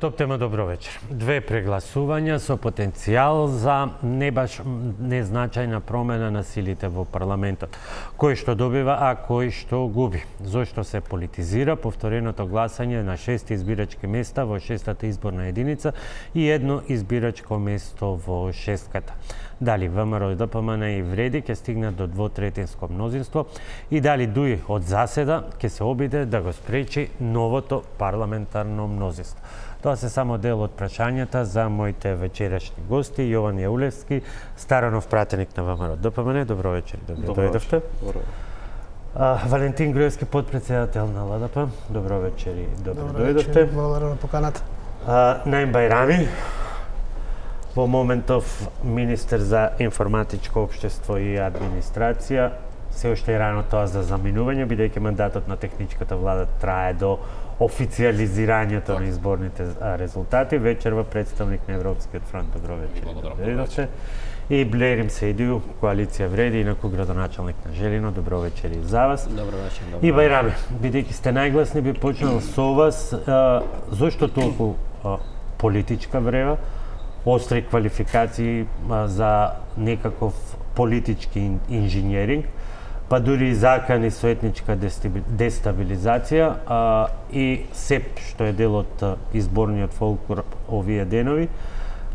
Топ тема, добро вечер. Две прегласувања со потенцијал за не баш незначајна промена на силите во парламентот. Кој што добива, а кој што губи. Зошто се политизира повтореното гласање на 6 избирачки места во 6-та изборна единица и едно избирачко место во 6-ката. Дали ВМРО и ДПМН и вреди ќе стигнат до двотретинско мнозинство и дали ДУИ од заседа ќе се обиде да го спречи новото парламентарно мнозинство. Тоа се само дел од прашањата за моите вечерашни гости. Јован Јаулевски, Старанов пратеник на ВМРО ДПМН. Добро вечер, добро дојдовте. Валентин Груевски, подпредседател на ЛДП. Добро вечер и добро дојдовте. Благодарам на поканата. Наим Бајрами, во моментов министер за информатичко општество и администрација. Се уште е рано тоа за заминување, бидејќи мандатот на техничката влада трае до официализирањето на изборните резултати. Вечерва представник на Европскиот фронт. Добро вечер. И Блерим Сејдију, коалиција Вреди, инаку градоначалник на Желино. Добро вечер и за вас. Добро вечер. И Бајрами, бидејќи сте најгласни, би почнал со вас. Зошто толку политичка врева, остри квалификации за некаков политички инженеринг, па дури и закани со етничка дестабилизација и СЕП, што е дел од изборниот фолклор овие денови,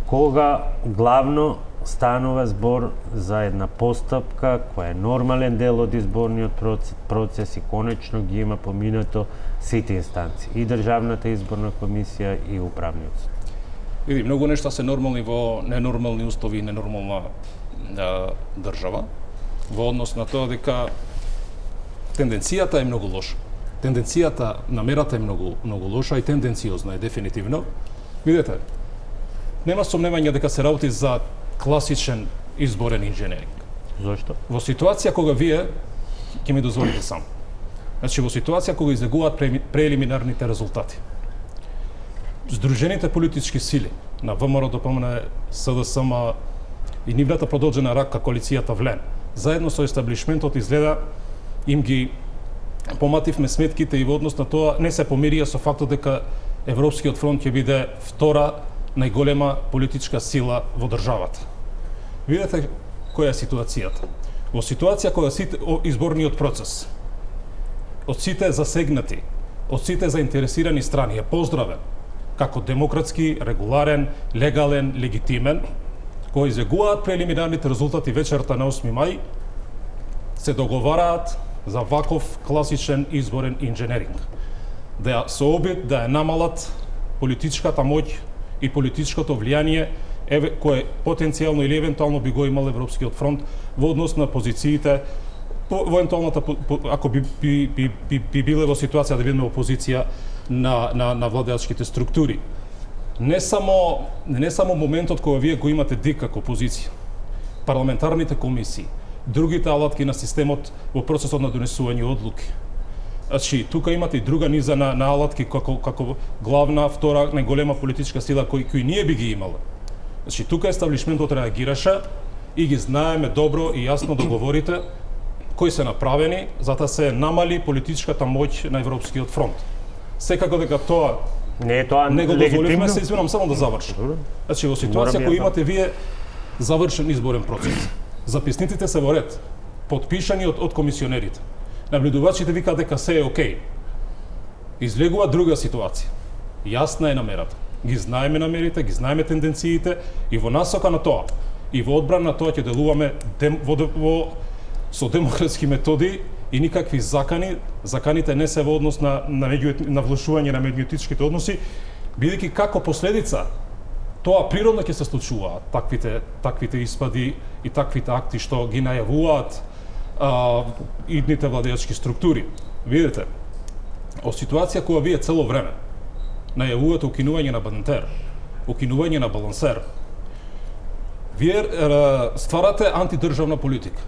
кога главно станува збор за една постапка која е нормален дел од изборниот процес и конечно ги има поминато сите инстанции, и Државната изборна комисија и Управниот суд. Види, многу нешта се нормални во ненормални услови и ненормална држава, во однос на тоа дека тенденцијата е многу лоша. Тенденцијата, намерата е многу лоша и тенденциозна е дефинитивно. Видете, нема сомневање дека се работи за класичен изборен инженеринг. Зошто? Во ситуација кога вие ќе ми дозволите сам. Значи во ситуација кога излегуваат преелиминарните резултати. Сдружените политички сили на ВМРО, ДПМН, СДСМ и нивната продолжена рака коалицијата ВЛЕН, заедно со естаблишментот изгледа им ги помативме сметките и во однос на тоа не се помирија со фактот дека Европскиот фронт ќе биде втора најголема политичка сила во државата. Видете која е ситуацијата. Во ситуација кога сите изборниот процес од сите засегнати, од сите заинтересирани страни е поздравен како демократски, регуларен, легален, легитимен, кои излегуваат прелиминарните резултати вечерта на 8 мај, се договараат за ваков класичен изборен инженеринг. Да се обид да ја намалат политичката моќ и политичкото влијание кое потенцијално или евентуално би го имал Европскиот фронт во однос на позициите, во евентуалната, ако би биле во ситуација да бидеме опозиција на владеачките структури. Не само моментот кога вие го имате ДИК како опозиција, парламентарните комисии, другите алатки на системот во процесот на донесување одлуки. Значи, тука имате и друга низа на алатки како главна, втора најголема политичка сила кои ние би ги имале. Значи, тука естаблишментот реагираше и ги знаеме добро и јасно договорите кои се направени за да се намали политичката моќ на Европскиот фронт. Секако дека тоа не е тоа не го дозволивме, легитимно? се извинам само да завршам. Значи, во ситуација која имате вие завршен изборен процес, записниците се во ред, потпишани од комисионерите. Наблюдувачите викаат дека се е окей. Излегува друга ситуација. Јасна е намерата. Ги знаеме намерите, ги знаеме тенденциите и во насока на тоа и во одбрана на тоа ќе делуваме со демократски методи и никакви закани. Заканите не се во однос на влушување на меѓуетничките односи, бидејќи како последица тоа природно ќе се случуваат таквите испади и таквите акти што ги најавуваат идните владеачки структури. Видите, од ситуација која вие цело време најавувате укинување на Бантер, укинување на Балансер, вие стварате антидржавна политика.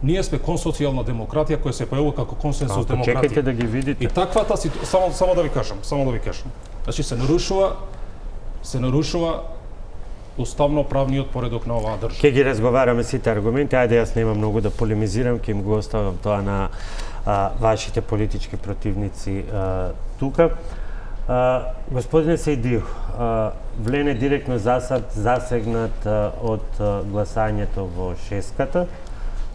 Ние сме консоцијална демократија која се појавува како консенсус демократија. Чекайте да ги видите. И таквата само да ви кажам. Значи се нарушува уставно-правниот поредок на оваа држава. Ќе ги разговараме сите аргументи, ајде јас нема многу да полемизирам, ќе им го оставам тоа на вашите политички противници тука. Господине Саидио, Влен е директно засегнат од гласањето во шеската.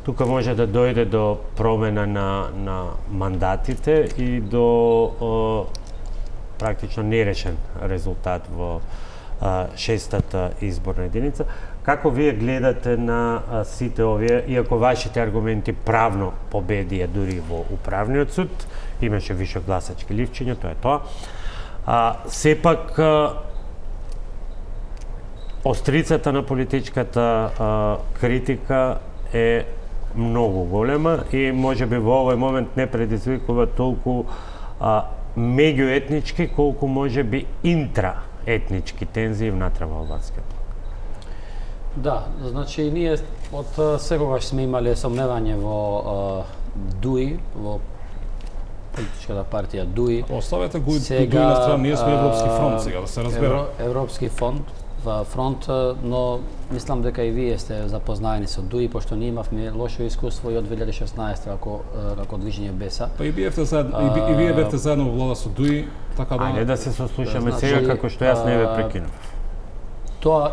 Тука може да дојде до промена на мандатите и до практично нерешен резултат во шестата изборна единица. Како вие гледате на сите овие, иако вашите аргументи правно победија дури во управниот суд, имаше више гласачки ливчиња, тоа е тоа. Сепак, острицата на политичката критика е многу голема и може би во овој момент не предизвикува толку меѓуетнички колку може би интраетнички тензии внатре во албанскиот блок. Да, значи ние од секогаш сме имале сомневање во ДУИ, во политичката партија ДУИ. Оставете го ДУИ на страна, ние сме Европски фронт сега, да се разбере. Европски фронт, но мислам дека и вие сте запознаени со ДУИ, пошто ние имавме лошо искуство и од 2016 како движење БЕСА. Па и вие бевте заедно во влада со ДУИ, така да... Ајде да се сослушаме сега како што јас не ве прекинав. Таа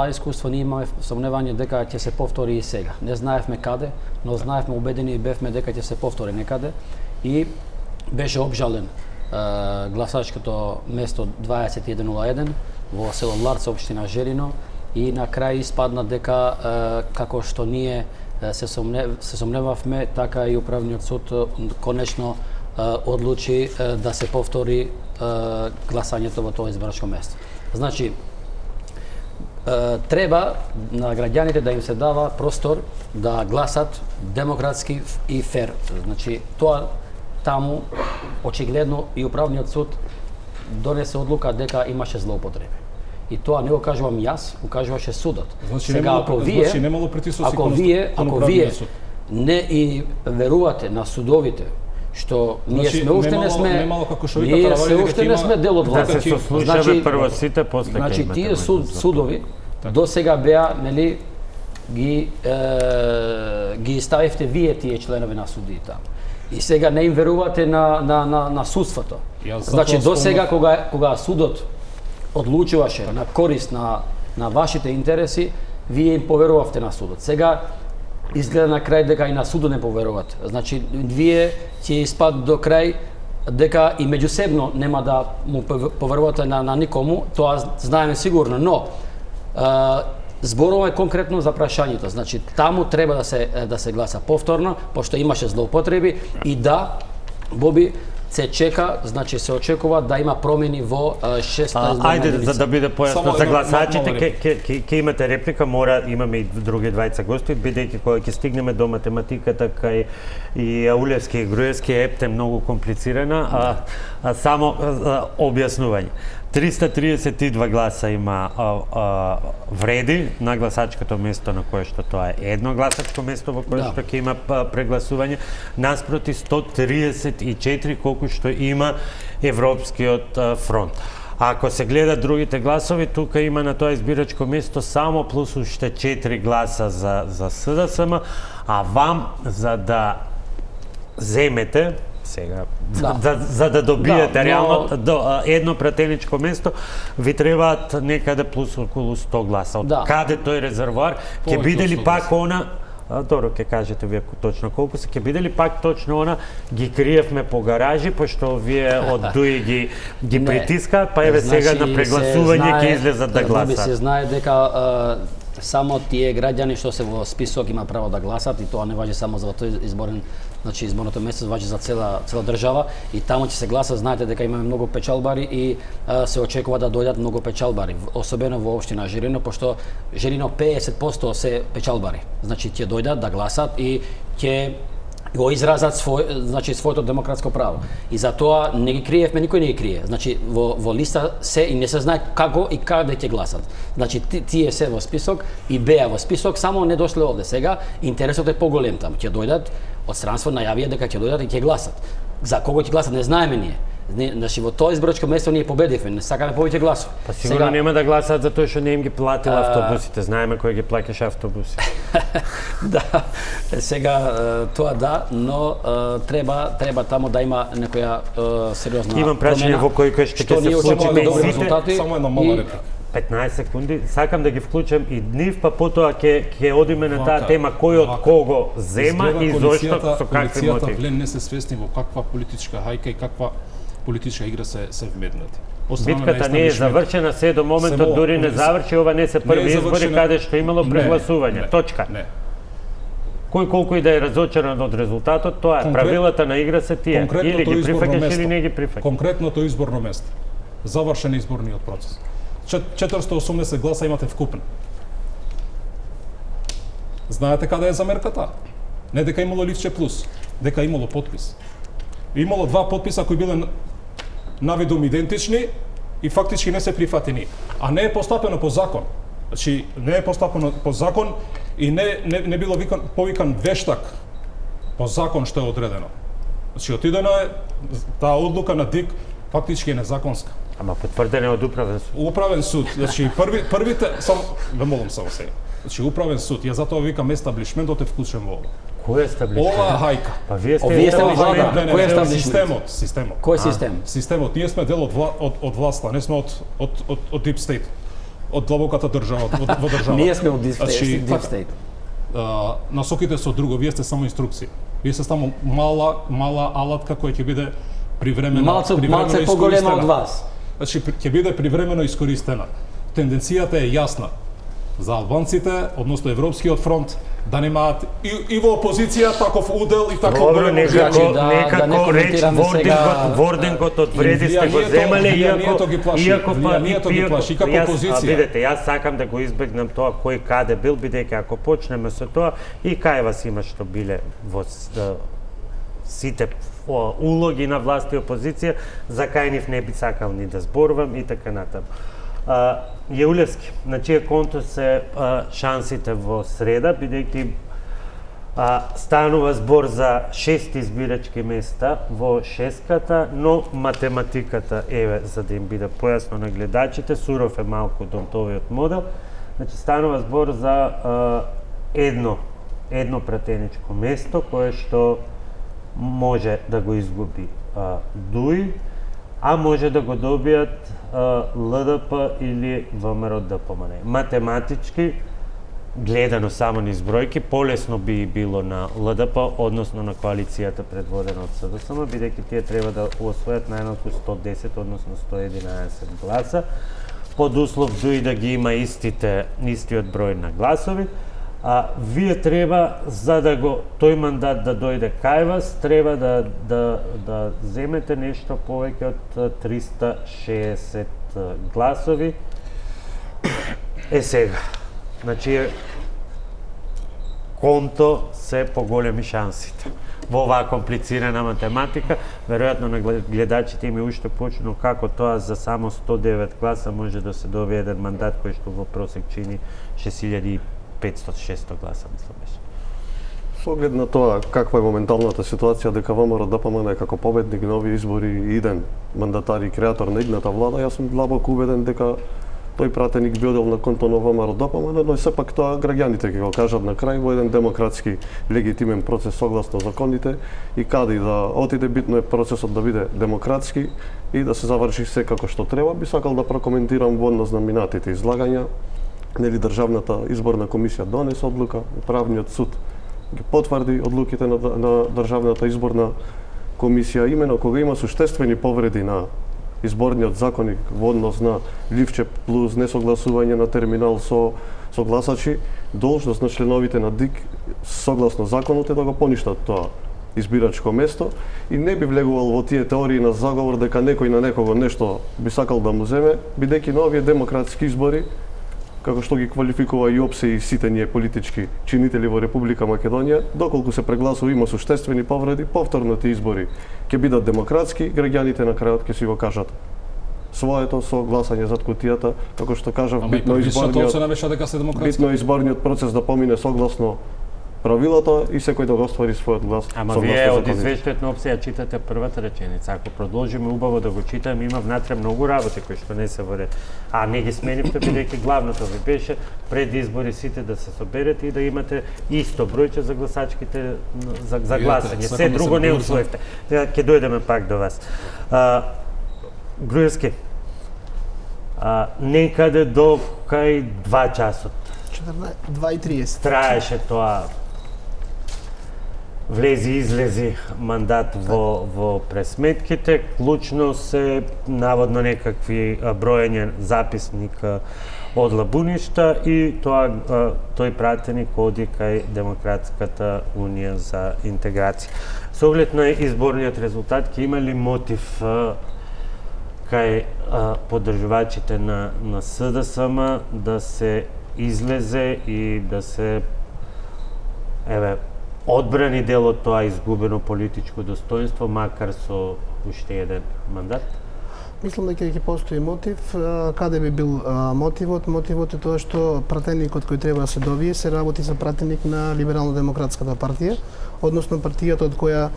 искуство ние имаме сомневање дека ќе се повтори и сега. Не знаевме каде, но знаевме, убедени бевме дека ќе се повтори некаде и беше обжален гласачкото место 2101 во село Ларца, општина Желино, и на крај испадна дека како што ние се сомневавме, така и управниот суд конечно одлучи да се повтори гласањето во тоа изборачко место. Значи, треба на граѓаните да им се дава простор да гласат демократски и фер. Значи, тоа таму очигледно и управниот суд донесе одлука дека имаше злоупотреби. И тоа не го кажувам јас, го кажуваше судот. Значи, сега ако вие не и верувате на судовите, што ние сме уште не сме, ние се уште не сме дел од власта. Да се сослушаме прво сите, после значи тие судови до сега беа, нели, ги ставивте вие тие членови на судии таму. И сега не им верувате на судството. Значи до сега кога судот одлучуваше на корист на вашите интереси, вие им поверувавте на судот. Сега изгледа на крај дека и на судот не поверувате. Значи вие ќе испад до крај дека и меѓусебно нема да му поверувате на никому, тоа знаеме сигурно, но зборуваме конкретно за прашањето. Значи таму треба да се гласа повторно, пошто имаше злоупотреби и да, Боби, се чека, значи се очекува да има промени во шеста изборна единица. Ајде, за да биде појасно за гласачите, ќе имате реплика, имаме и други двајца гости, бидејќи кога ќе стигнеме до математиката кај и Аулевски и Груевски епте многу комплицирана, само објаснување. 332 гласа има вреди на гласачкото место на кое што тоа е едно гласачко место во кое што ќе има прегласување, наспроти 134 колку што има Европскиот фронт. Ако се гледат другите гласови, тука има на тоа избирачко место само плюс уште 4 гласа за СДСМ, а вам за да земете сега, за да добиете реално до едно пратеничко место, ви требаат некаде плюс околу 100 гласа. Од каде тој резервоар ќе биде ли пак она, добро ќе кажете вие точно колку се, ќе биде ли пак точно она, ги криевме по гаражи, пошто вие од ДУИ ги притискаат, па еве сега на прегласување ќе излезат да гласат. Се знае дека само тие граѓани што се во список има право да гласат, и тоа не важи само за тој изборен, значи изборното место важи за цела држава, и таму ќе се гласа. Знаете дека имаме многу печалбари и се очекува да дојдат многу печалбари, особено во општина Желино, пошто Желино 50% се печалбари. Значи ќе дојдат да гласат и ќе го изразат своето демократско право. И за тоа не ги криевме, никој не ги крие. Значи во листа се и не се знае како и каде ќе гласат. Значи тие се во список и беа во список, само не дошле овде. Сега интересот е поголем таму. Ќе дојдат, од странство најавија дека ќе дојдат и ќе гласат. За кого ќе гласат не знаеме ние. Значи во тоа изборачко место ние победивме, не сакаме повеќе гласови. Па сигурно нема да гласаат затоа што не им ги платил автобусите. Знаеме кој ги плаќаше автобуси. Да, сега тоа да, но треба таму да има некоја сериозна Имам прашање во кој ќе се вклучи резултати. Само една мала реплика. 15 секунди, сакам да ги вклучам и нив, па потоа ќе одиме на таа тема кој од кого зема и зошто, со какви полицијата мотиви. Влен не се свесни во каква политичка хајка и каква политичка игра се вмеднати. Битката не е завршена, се до моментот дури не заврши, ова не се први избори каде што имало прегласување. Точка. Не. Кој колку и да е разочаран од резултатот, тоа е правилата на игра се тие. Или ги прифаќаш или не ги прифаќаш. Конкретното изборно место. Завршен изборниот процес. 480 гласа имате вкупно. Знаете каде е замерката? Не дека имало ливче плюс, дека имало подпис. Имало два подписа кои биле навидум идентични и фактички не се прифатени. А не е постапено по закон. Значи, не е постапено по закон и не било повикан вештак по закон што е одредено. Значи, отидено е, таа одлука на ДИК фактички е незаконска. Ама потврдено од управен суд. Управен суд, значи првите само ве молам само сега. Значи управен суд, ја затоа викам естаблишментот е вклучен во ова. Кој е стаблишмент? Ова хајка. Па вие сте Вие сте естаблишмент. влада. Кој е естаблишмент? Системот. Кој систем? Системот. Ние сме дел од власта, не сме од Deep State. Од длабоката држава, во држава. Ние сме од Значи, Deep State. Насоките се друго, вие сте само инструкции. Вие сте само мала алатка која ќе биде привремено Малце поголема од вас. Значи, ќе биде привремено искористена. Тенденцијата е јасна за албанците, односно Европскиот фронт, да немаат и во опозиција таков удел и таков Добро, голем некако да реч сега- вордингот од преди сте го земале, влијанието ги плаши, влијанието ги плаши како опозиција. Видете, јас сакам да го избегнам тоа кој каде бил, бидејќи ако почнеме со тоа, и кај вас има што биле во сите улоги на власт и опозиција, за кај нив не би сакал ни да зборувам и така натаму. Јеулевски, на чие конто се шансите во среда, бидејќи станува збор за 6 избирачки места во шеската, но математиката, еве, за да им биде појасно на гледачите, суров е малку донтовиот модел, значи станува збор за едно пратеничко место, кое што може да го изгуби ДУИ, а може да го добијат ЛДП или ВМРО ДПМН. Математички, гледано само низ бројки, полесно би било на ЛДП, односно на коалицијата предводена од СДСМ, бидејќи тие треба да освојат најмалку 110, односно 111 гласа, под услов ДУИ да ги има истиот број на гласови. Вие треба, за да го тој мандат да дојде кај вас, треба да земете нешто повеќе од 360 гласови. Сега, значи, конто се поголеми шансите. Во оваа комплицирана математика, веројатно на гледачите им е уште почно како тоа за само 109 гласа може да се добие еден мандат кој што во просек чини 6500-600 гласа, мислам беше. Со оглед на тоа каква е моменталната ситуација, дека ВМРО ДПМН како победник на овие избори и иден мандатар и креатор на идната влада, јас сум длабоко убеден дека тој пратеник би одел на конто на ВМРО ДПМН, но сепак тоа граѓаните ќе го кажат на крај во еден демократски легитимен процес согласно законите и каде и да отиде, битно е процесот да биде демократски и да се заврши се како што треба. Би сакал да прокоментирам во однос на минатите излагања. Нели Државната изборна комисија донесе одлука, Правниот суд ги потврди одлуките на Државната изборна комисија, имено кога има суштествени повреди на изборниот законник во однос на ливче плюс несогласување на терминал со гласачи, должност на членовите на ДИК согласно законот е да го поништат тоа избирачко место и не би влегувал во тие теории на заговор дека некој на некого нешто би сакал да му земе, бидејќи на овие демократски избори, како што ги квалификува и ОПСЕ и сите ние политички чинители во Република Македонија, доколку се прегласува има суштествени повреди, повторно тие избори ќе бидат демократски, граѓаните на крајот ќе си го кажат своето со гласање зад кутијата, како што кажав, битно изборниот процес да помине согласно правилата и секој да го оствари својот глас. Ама согласно вие од законите. извештајот на опција читате првата реченица. Ако продолжиме убаво да го читаме, има внатре многу работи кои што не се во ред. А не ги сменивте бидејќи главното ви беше пред избори сите да се соберете и да имате исто бројче за гласачките за гласање. Се сакам да друго се не говори за- усвоивте. Ќе дојдеме пак до вас. Груевски, некаде до кај 2 часот 2:30. траеше тоа влези-излези мандат во пресметките, клучно се наводно некакви броење записник од лабуништа и тој пратеник оди кај Демократската унија за интеграција. Со оглед на изборниот резултат, ќе има ли мотив кај поддржувачите на СДСМ да се излезе и да се одбрани дел од тоа изгубено политичко достоинство, макар со уште еден мандат? Мислам дека ќе постои мотив. Каде би бил мотивот? Мотивот е тоа што пратеникот кој треба да се добие се работи за пратеник на Либерално-демократската партија, односно партијата од која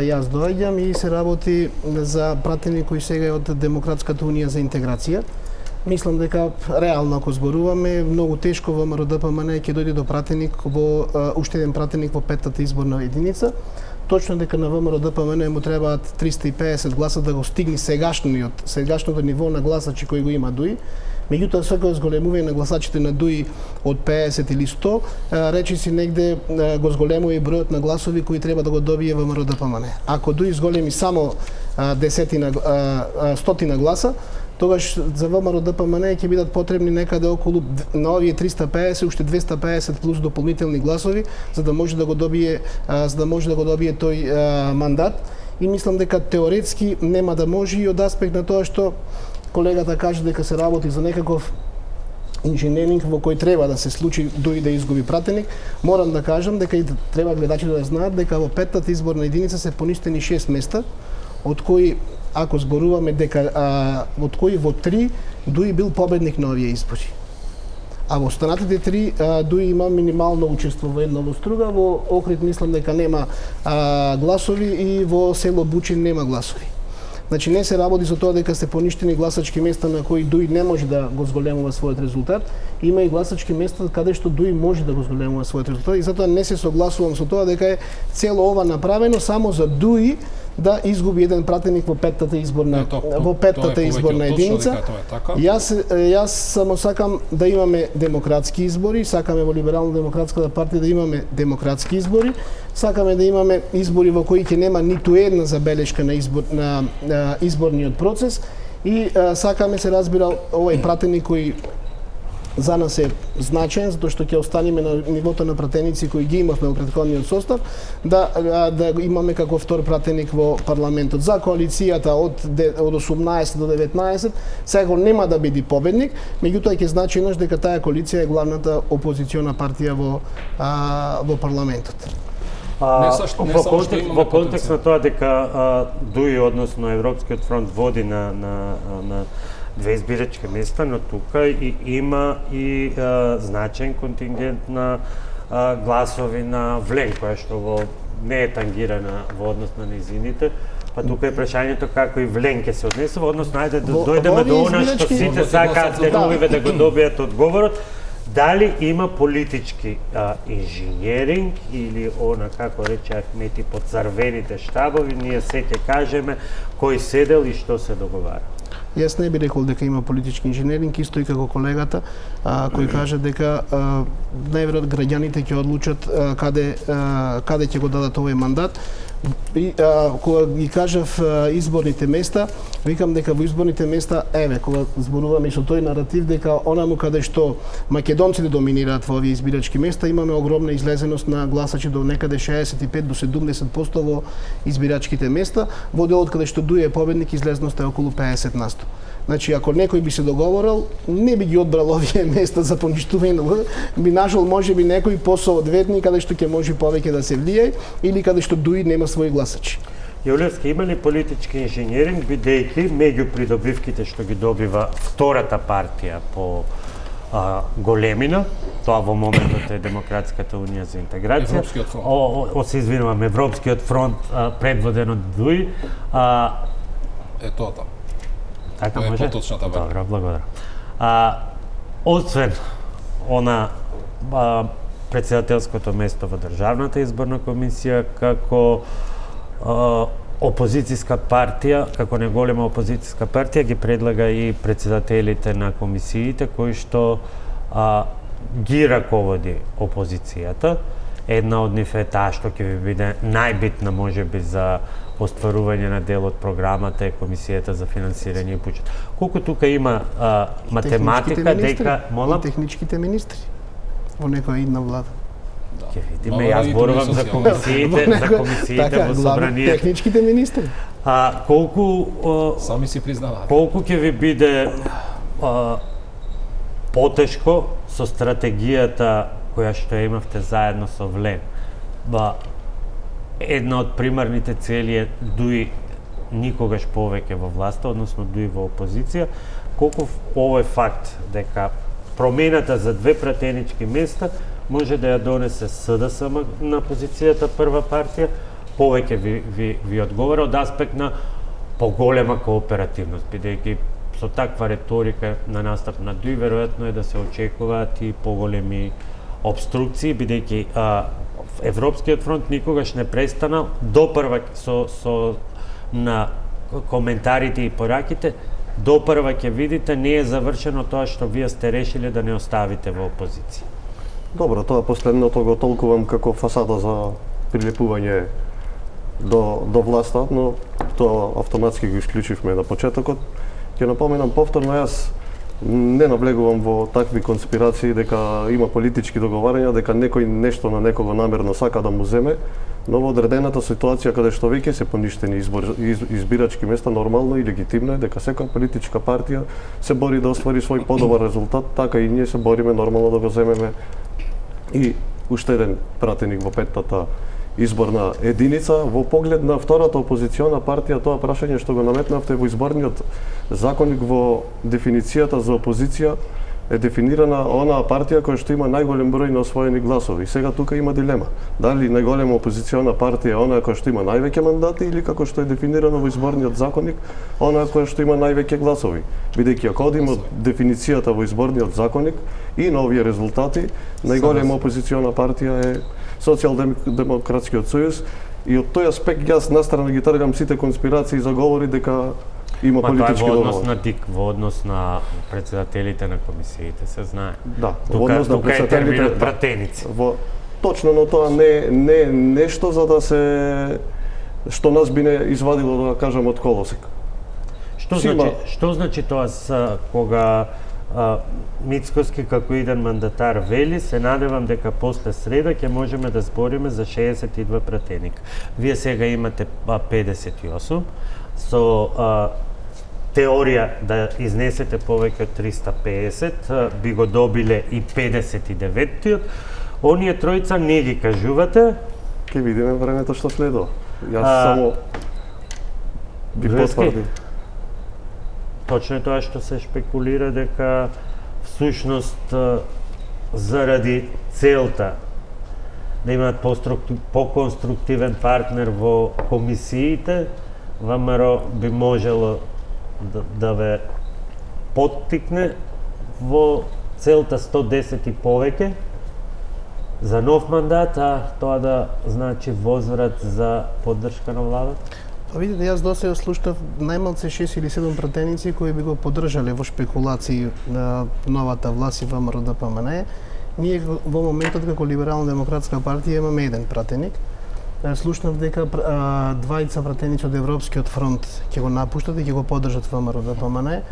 јас доаѓам, и се работи за пратеник кој сега е од Демократската унија за интеграција. Мислам дека реално ако зборуваме, многу тешко ВМРО ДПМН ќе дојде до пратеник уште еден пратеник во петтата изборна единица. Точно дека на ВМРО ДПМН му требаат 350 гласа да го стигне сегашното ниво на гласачи кои го има ДУИ. Меѓутоа, секој зголемување на гласачите на ДУИ од 50 или 100, речи си негде го зголемува и бројот на гласови кои треба да го добие ВМРО ДПМН. Ако ДУИ зголеми само 100 гласа, тогаш за ВМРО ДПМН ќе бидат потребни некаде околу на овие 350 уште 250 плюс дополнителни гласови за да може да го добие тој мандат. И мислам дека теоретски нема да може, и од аспект на тоа што колегата каже дека се работи за некаков инженеринг во кој треба да се случи ДУИ да изгуби пратеник. Морам да кажам дека и треба гледачите да знаат дека во петтата изборна единица се поништени 6 места, од кои ако зборуваме дека од кои во 3 ДУИ бил победник на овие избори. А во останатите 3 ДУИ има минимално учество во една во Струга, во Охрид мислам дека нема гласови и во село Бучин нема гласови. Значи не се работи за тоа дека се поништени гласачки места на кои ДУИ не може да го зголемува својот резултат, има и гласачки места каде што ДУИ може да го зголемува својот резултат, и затоа не се согласувам со тоа дека е цело ова направено само за ДУИ да изгуби еден пратеник во петтата изборна единица. Јас само сакам да имаме демократски избори, сакаме во Либерално-демократската партија да имаме демократски избори, сакаме да имаме избори во кои ќе нема ниту една забелешка на изборниот процес, и сакаме, се разбира, овој пратеник кој за нас е значаен, затоа што ќе останеме на нивото на пратеници кои ги имавме во претходниот состав, да имаме како втор пратеник во парламентот. За коалицијата од 18 до 19 сега нема да биде победник, меѓутоа ќе значи еднаш дека таа коалиција е главната опозициона партија во парламентот. Во контекст на тоа дека ДУИ, односно Европскиот фронт, води на 2 избирачки места, но тука има и значаен контингент на гласови на ВЛЕН, која што не е тангирана во однос на низините. Па тука е прашањето како и ВЛЕН ќе се однесува, односно ајде да дојдеме до она што сите сакаат деновиве да го добијат одговорот. Дали има политички инженеринг или она, како рече Ахмети, под црвените штабови, ние се ќе кажеме кој седел и што се договара? Јас не би рекол дека има политички инженеринг, исто и како колегата кој кажа дека најверојатно граѓаните ќе одлучат каде ќе го дадат овој мандат. Кога ги кажав изборните места, викам дека во изборните места, кога зборуваме со тој наратив дека онаму каде што македонците доминираат во овие избирачки места, имаме огромна излезеност на гласачи до некаде 65 до 70% во избирачките места. Во делот каде што ДУИ е победник, излезеноста е околу 50%. Значи, ако некој би се договорил, не би ги одбрал овие места за поништување, би нашол можеби некој посоодветник каде што ќе може повеќе да се влијае или каде што ДУИ нема своји гласачи. Јовлевски, има ли политички инженеринг, бидејќи меѓу придобивките што ги добива втората партија по големина, тоа во моментот е Демократската унија за интеграција. Европскиот фронт. Се извинувам, Европскиот фронт предводен од ДУИ. Е тоа таму. Така Тоа е може? поточната верзија. Добро, благодарам. Освен она председателското место во Државната изборна комисија како опозицијска партија, како неголема опозицијска партија ги предлага и председателите на комисиите кои што ги раководи опозицијата. Една од нив е таа што ќе ви биде најбитна можеби за остварување на дел од програмата е Комисијата за финансирање и буџет. Колку тука има математика дека и техничките министри во некоја идна влада. Ќе видиме, јас зборувам за комисиите во собранието. Техничките министри. Колку Сами си признаваат. колку ќе ви биде потешко со стратегијата која што имавте заедно со Влен? Една од примарните цели е ДУИ никогаш повеќе во власта, односно ДУИ во опозиција. Колку овој факт дека промената за 2 пратенички места може да ја донесе СДСМ на позицијата прва партија, повеќе ви одговара од аспект на поголема кооперативност, бидејќи со таква реторика на настап на ДУИ веројатно е да се очекуваат и поголеми обструкции, бидејќи Европскиот фронт никогаш не престанал допрва со на коментарите и пораките, допрва ќе видите не е завршено тоа што вие сте решили да не оставите во опозиција. Добро, тоа последното го толкувам како фасада за прилепување до власта, но тоа автоматски го исклучивме на почетокот. Ќе напоменам повторно, јас не наблегувам во такви конспирации дека има политички договарања, дека некој нешто на некого намерно сака да му земе, но во одредената ситуација каде што веќе се поништени избирачки места, нормално и легитимно е дека секоја политичка партија се бори да оствари свој подобар резултат, така и ние се бориме нормално да го земеме и уште еден пратеник во петтата изборна единица. Во поглед на втората опозициона партија, тоа прашање што го наметнавте во изборниот законник, во дефиницијата за опозиција е дефинирана онаа партија која што има најголем број на освоени гласови. Сега тука има дилема. Дали најголема опозициона партија е онаа која што има највеќе мандати или како што е дефинирано во изборниот законник, онаа која што има највеќе гласови. Бидејќи ако одиме од дефиницијата во изборниот законник и на овие резултати, најголема опозициона партија е Социјалдемократскиот сојуз, и од тој аспект јас настрана ги тргам сите конспирации за говори дека има политички договор. Тоа е во однос договор. на ДИК, во однос на председателите на комисиите, се знае. Да, во однос на тука е председателите, терминот да. пратеници. Точно, но тоа не нешто за да се што нас би не извадило, да кажам, од колосек. Што значи тоа кога Мицкоски како иден мандатар вели, се надевам дека после среда ќе можеме да збориме за 62 пратеника. Вие сега имате 58, со теорија да изнесете повеќе од 350, би го добиле и 59-тиот. Оние тројца не ги кажувате. Ќе видиме времето што следува. Јас само би потврдил. Точно е тоа што се шпекулира дека всушност заради целта да имаат по-конструктивен партнер во комисиите, ВМРО би можело да ве поттикне во целта 110 и повеќе за нов мандат, а тоа да значи возврат за поддршка на владата? Па видите, јас досега слушнав најмалце 6 или 7 пратеници кои би го поддржале во шпекулации на новата власт и ВМРО ДПМН. Ние во моментот како Либерално-демократска партија имаме еден пратеник. Слушнав дека двајца пратеници од Европскиот фронт ќе го напуштат и ќе го поддржат ВМРО ДПМН.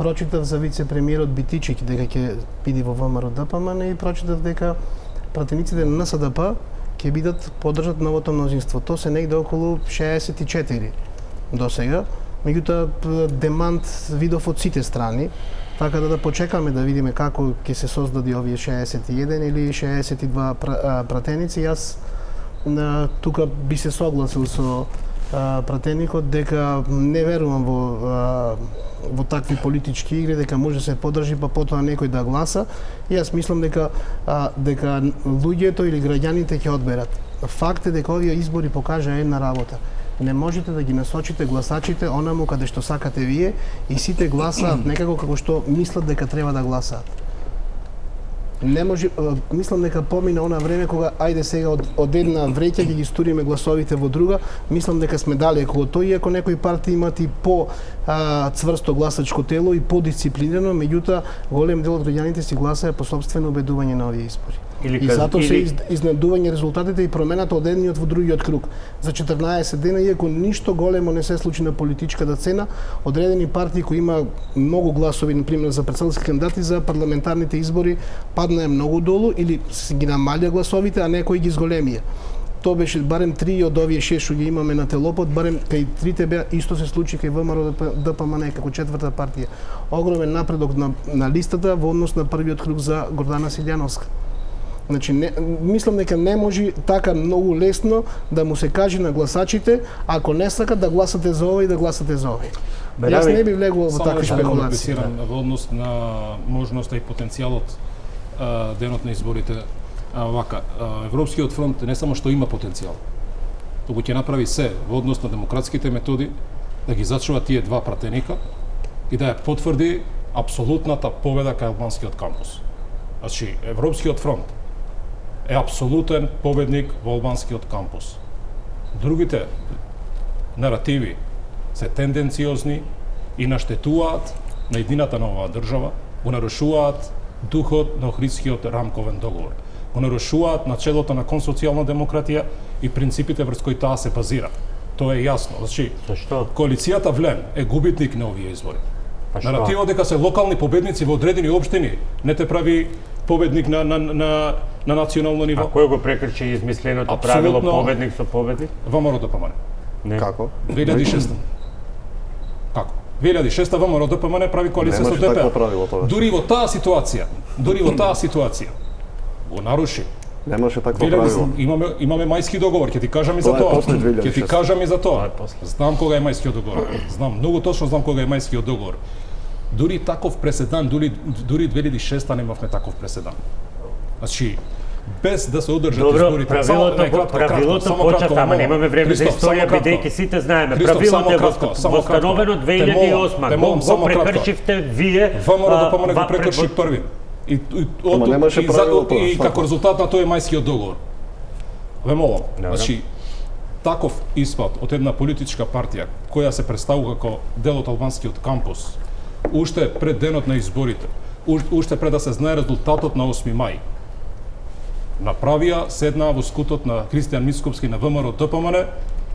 Прочитав за вице-премиерот Битичик дека ќе биде во ВМРО ДПМН и прочитав дека пратениците на НСДП ќе бидат поддржат новото мнозинство. Тоа се негде околу 64 до сега. Меѓутоа демант видов од сите страни, така да почекаме да видиме како ќе се создаде овие 61 или 62 пратеници. Јас тука би се согласил со пратеникот дека не верувам во такви политички игри, дека може да се подржи па потоа некој да гласа. И јас мислам дека луѓето или граѓаните ќе одберат. Факт е дека овие избори покажа една работа. Не можете да ги насочите гласачите онаму каде што сакате вие и сите гласаат некако како што мислат дека треба да гласаат. Не може, мислам дека помина она време кога ајде сега од една вреќа ќе ги стуриме гласовите во друга, мислам дека сме далеку од тоа, иако некои партии имаат и по цврсто гласачко тело и подисциплинирано, меѓутоа голем дел од граѓаните си гласаа по сопствено убедување на овие избори. И затоа се изненадување резултатите и промената од едниот во другиот круг. За 14 дена, иако ништо големо не се случи на политичката цена, одредени партии кои има многу гласови, например за претседателски кандидати за парламентарните избори, паднаа многу долу или ги намалија гласовите, а некои ги зголемија. Тоа беше барем 3 од овие 6 што ги имаме на телопот, барем кај трите беа исто се случи кај ВМРО ДПМН како четврта партија. Огромен напредок на листата во однос на првиот круг за Гордана Силјановска. Значи, мислам дека не може така многу лесно да му се каже на гласачите, ако не сакат да гласате за овој, да гласате за овој. Јас не би влегувал во такви спекулации. Во однос на можноста и потенцијалот денот на изборите. Вака, Европскиот фронт не само што има потенцијал, туку ќе направи се во однос на демократските методи да ги зачува тие два пратеника и да ја потврди апсолутната победа кај албанскиот кампус. Значи, Европскиот фронт е апсолутен победник во албанскиот кампус. Другите наративи се тенденциозни и наштетуваат на едината на оваа држава, го нарушуваат духот на Охридскиот рамковен договор, го нарушуваат начелото на консоцијална демократија и принципите врз кои таа се базира. Тоа е јасно. Значи, коалицијата Влен е губитник на овие избори. Наративот дека се локални победници во одредени општини не те прави победник на национално ниво. А кој го прекрши измисленото правило победник со победник? ВМРО ДПМН. Како? 2006. Како? 2006 ВМРО ДПМН прави коалиција со ДП. Дури во таа ситуација го наруши. Немаше такво правило. Имаме мајски договор, ќе ти кажам и за тоа. Ќе ти кажам и за тоа. Знам кога е мајскиот договор. Знам, многу точно знам кога е мајскиот договор. Дури таков преседан, дури 2006 немавме таков преседан. Значи, без да се одржат изборите. Правилото почета, ама немаме време за историја, бидејќи сите знаеме. Правилото е востановено 2008. Го прекршивте вие. ВМРО ДПМН го прекрши први. И како резултат на тоа е мајскиот договор. Ве молам, значи, таков испад од една политичка партија која се представува како дел од албанскиот кампус, уште пред денот на изборите, уште пред да се знае резултатот на 8 мај, направија, седнаа во скутот на Кристијан Мицкопски на ВМРО ДПМН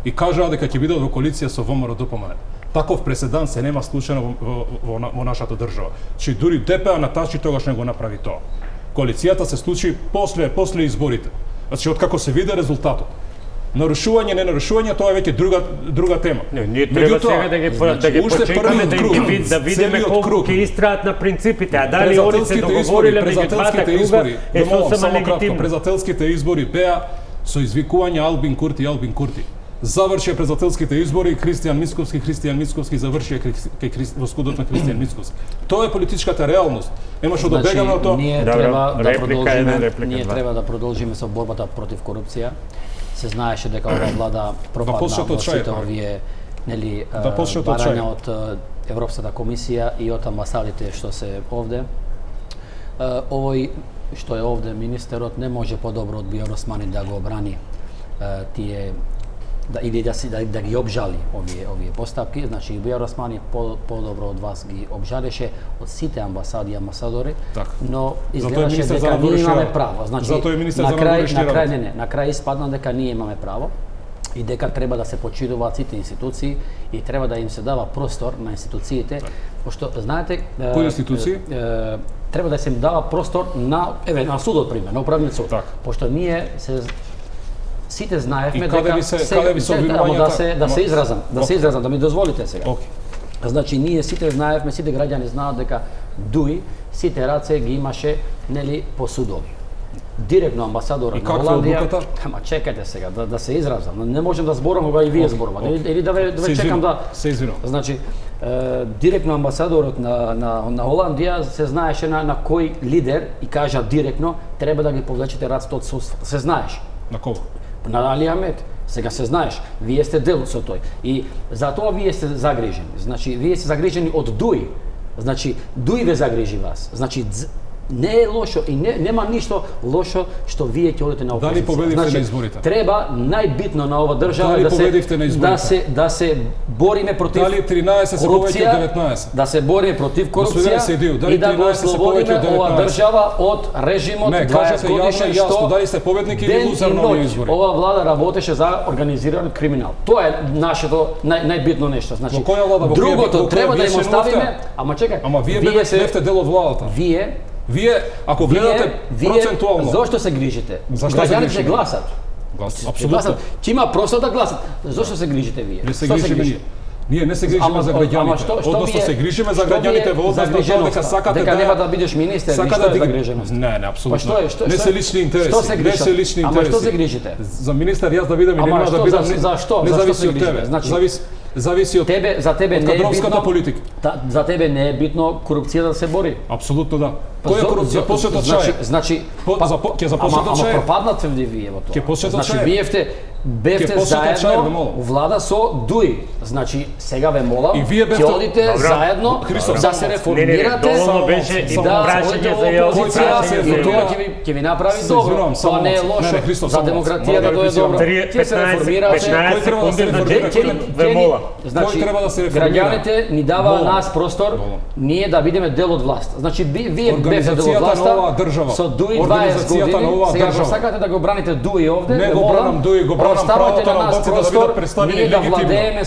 и кажаа дека ќе бидат во коалиција со ВМРО ДПМН. Таков преседан се нема случајно во нашата држава. Че дури ДПА на Тачи тогаш не го направи тоа. Коалицијата се случи после изборите. Значи, откако се виде резултатот. Нарушување, не нарушување, тоа е веќе друга тема. Ние треба сега да ги почекаме, да видиме колку ќе истраат на принципите, а дали они се договориле меѓу двата круга е сосема легитимно. Презателските избори беа со извикување Албин Курти. Завршија презателските избори, Кристијан Мицковски завршија во скудот на Кристијан Мицковски. Тоа е политичката реалност. Немаше да бегаме од тоа. Ние треба да продолжиме со борбата против корупција. Се знаеше дека оваа влада пропадна во сите овие барања од Европската комисија и од амбасадите што се овде. Овој што е овде министерот не може подобро од Бијар Османи да го обрани тие или да ги обжали овие поставки. Значи Бијар Османи подобро од вас ги обжалеше од сите амбасади и амбасадори, но изгледаше дека ние имаме право. Значи на крај испадна дека ние имаме право и дека треба да се почитуваат сите институции и треба да им се дава простор на институциите, пошто знаете кои институции треба да се им дава простор на судот, пример, на управниот суд. Пошто ние сите знаевме дека да се изразам, да ми дозволите сега. Значи ние сите знаевме, сите граѓани знаат дека ДУИ сите раце ги имаше по судови. директно амбасадорот И на каква е Холандија. одлуката? Ама чекајте сега да се изразам. Не можам да зборам кога и вие зборувате. Или да ве Се чекам да Се извинувам. Значи, директно амбасадорот на Холандија се знаеше на кој лидер и кажа директно треба да ги повлечете раците од судство. Се знаеш. На кого? На Али Ахмед. Сега се знаеш, вие сте дел со тој. И затоа вие сте загрижени. Значи, вие сте загрижени од Дуи. Значи, Дуи ве загрижи вас. Значи, не е лошо и нема ништо лошо што вие ќе одите на опозиција. Дали победивте значи, на изборите? Треба најбитно на ова држава Дали победивте на изборите? да се бориме против Дали 13 се повеќе од 19? Да се бориме против Господине корупција Седију, дали и да го 13 се повеќе ослободиме од ова 19? држава од режимот Не, 20 кажете јасно годишен и јасно, што дали сте победник или ден лузер и на овие ноќ избори? ова влада работеше за организиран криминал. Тоа е нашето најбитно нешто. Значи, Во која влада? Во другото која треба да им вие оставиме, членувате? ама чекај. Ама вие бевте дел од владата. Вие, ако гледате процентуално... Зошто се грижите? Зашто се Граѓаните грижиме? гласат. Апсолутно. Ќе има простор да гласат. Зошто се грижите вие? Не се Што грижиме ние. Ние не се грижиме за граѓаните. Односно се грижиме за граѓаните во однос на тоа дека сакате дека нема да бидеш министер, сакате што е да загриженост? Не, апсолутно. Што Не се лични интереси. Што се Не се лични интереси. Ама што се грижите? За министер јас да бидам или Ама нема да што, бидам. зашто? Не Зашто зависи се од тебе. грижите? Значи, Зависи од за тебе не е кадровската битно политика. За тебе не е битно корупција да се бори. Апсолутно да. Која е корупција? Почнете од чај. Значи, ќе започнете од чај. Ама пропаднате вие во тоа. Ќе почнете од Значи, чај. вие бевте заедно влада со Дуи. Значи, сега ве молам, И вие бевте- ќе одите Добро. заедно Христо, да се реформирате, доволно беше и да прашање одите за во Јозеф, опозиција прашање и за тоа Јозеф. ќе ви направи Се добро. извинувам, само Тоа не е малце. лошо Не, Христо, за само малце. демократија Мора да да тоа е репетирам. добро. Ќе се реформирате. 15 треба да се секунди на реформира? директор ве мола. Значи, Кој треба да се реформира? граѓаните ни даваа Молам. нас простор, Молам. ние да бидеме дел од власт. Значи, вие бевте дел од Организацијата на власта оваа држава. со Дуи 20 Организацијата на оваа години. Сега држава. го сакате да го браните Дуи овде, Не ве го молам, бранам Дуи, го бранам оставете правото на на нас албанците да простор, бидат представени ние да легитимно. владееме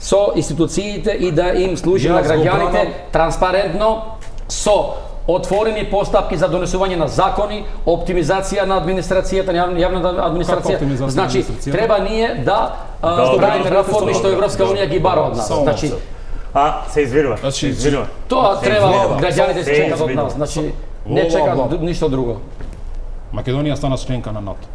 со институциите и да им служиме на Јас го граѓаните бранам. транспарентно со отворени постапки за донесување на закони, оптимизација на администрацијата, на јавната администрација. оптимизација на Значи, администрацијата? треба ние да Добро. правиме реформи што Европска унија ги бара од нас. Само Значи, малце. Се извинува. Значи, Се извинува. тоа треба влада. граѓаните Се чекат од извинува. нас. Значи, не Ова чекат влада. ништо друго. Македонија стана членка на НАТО.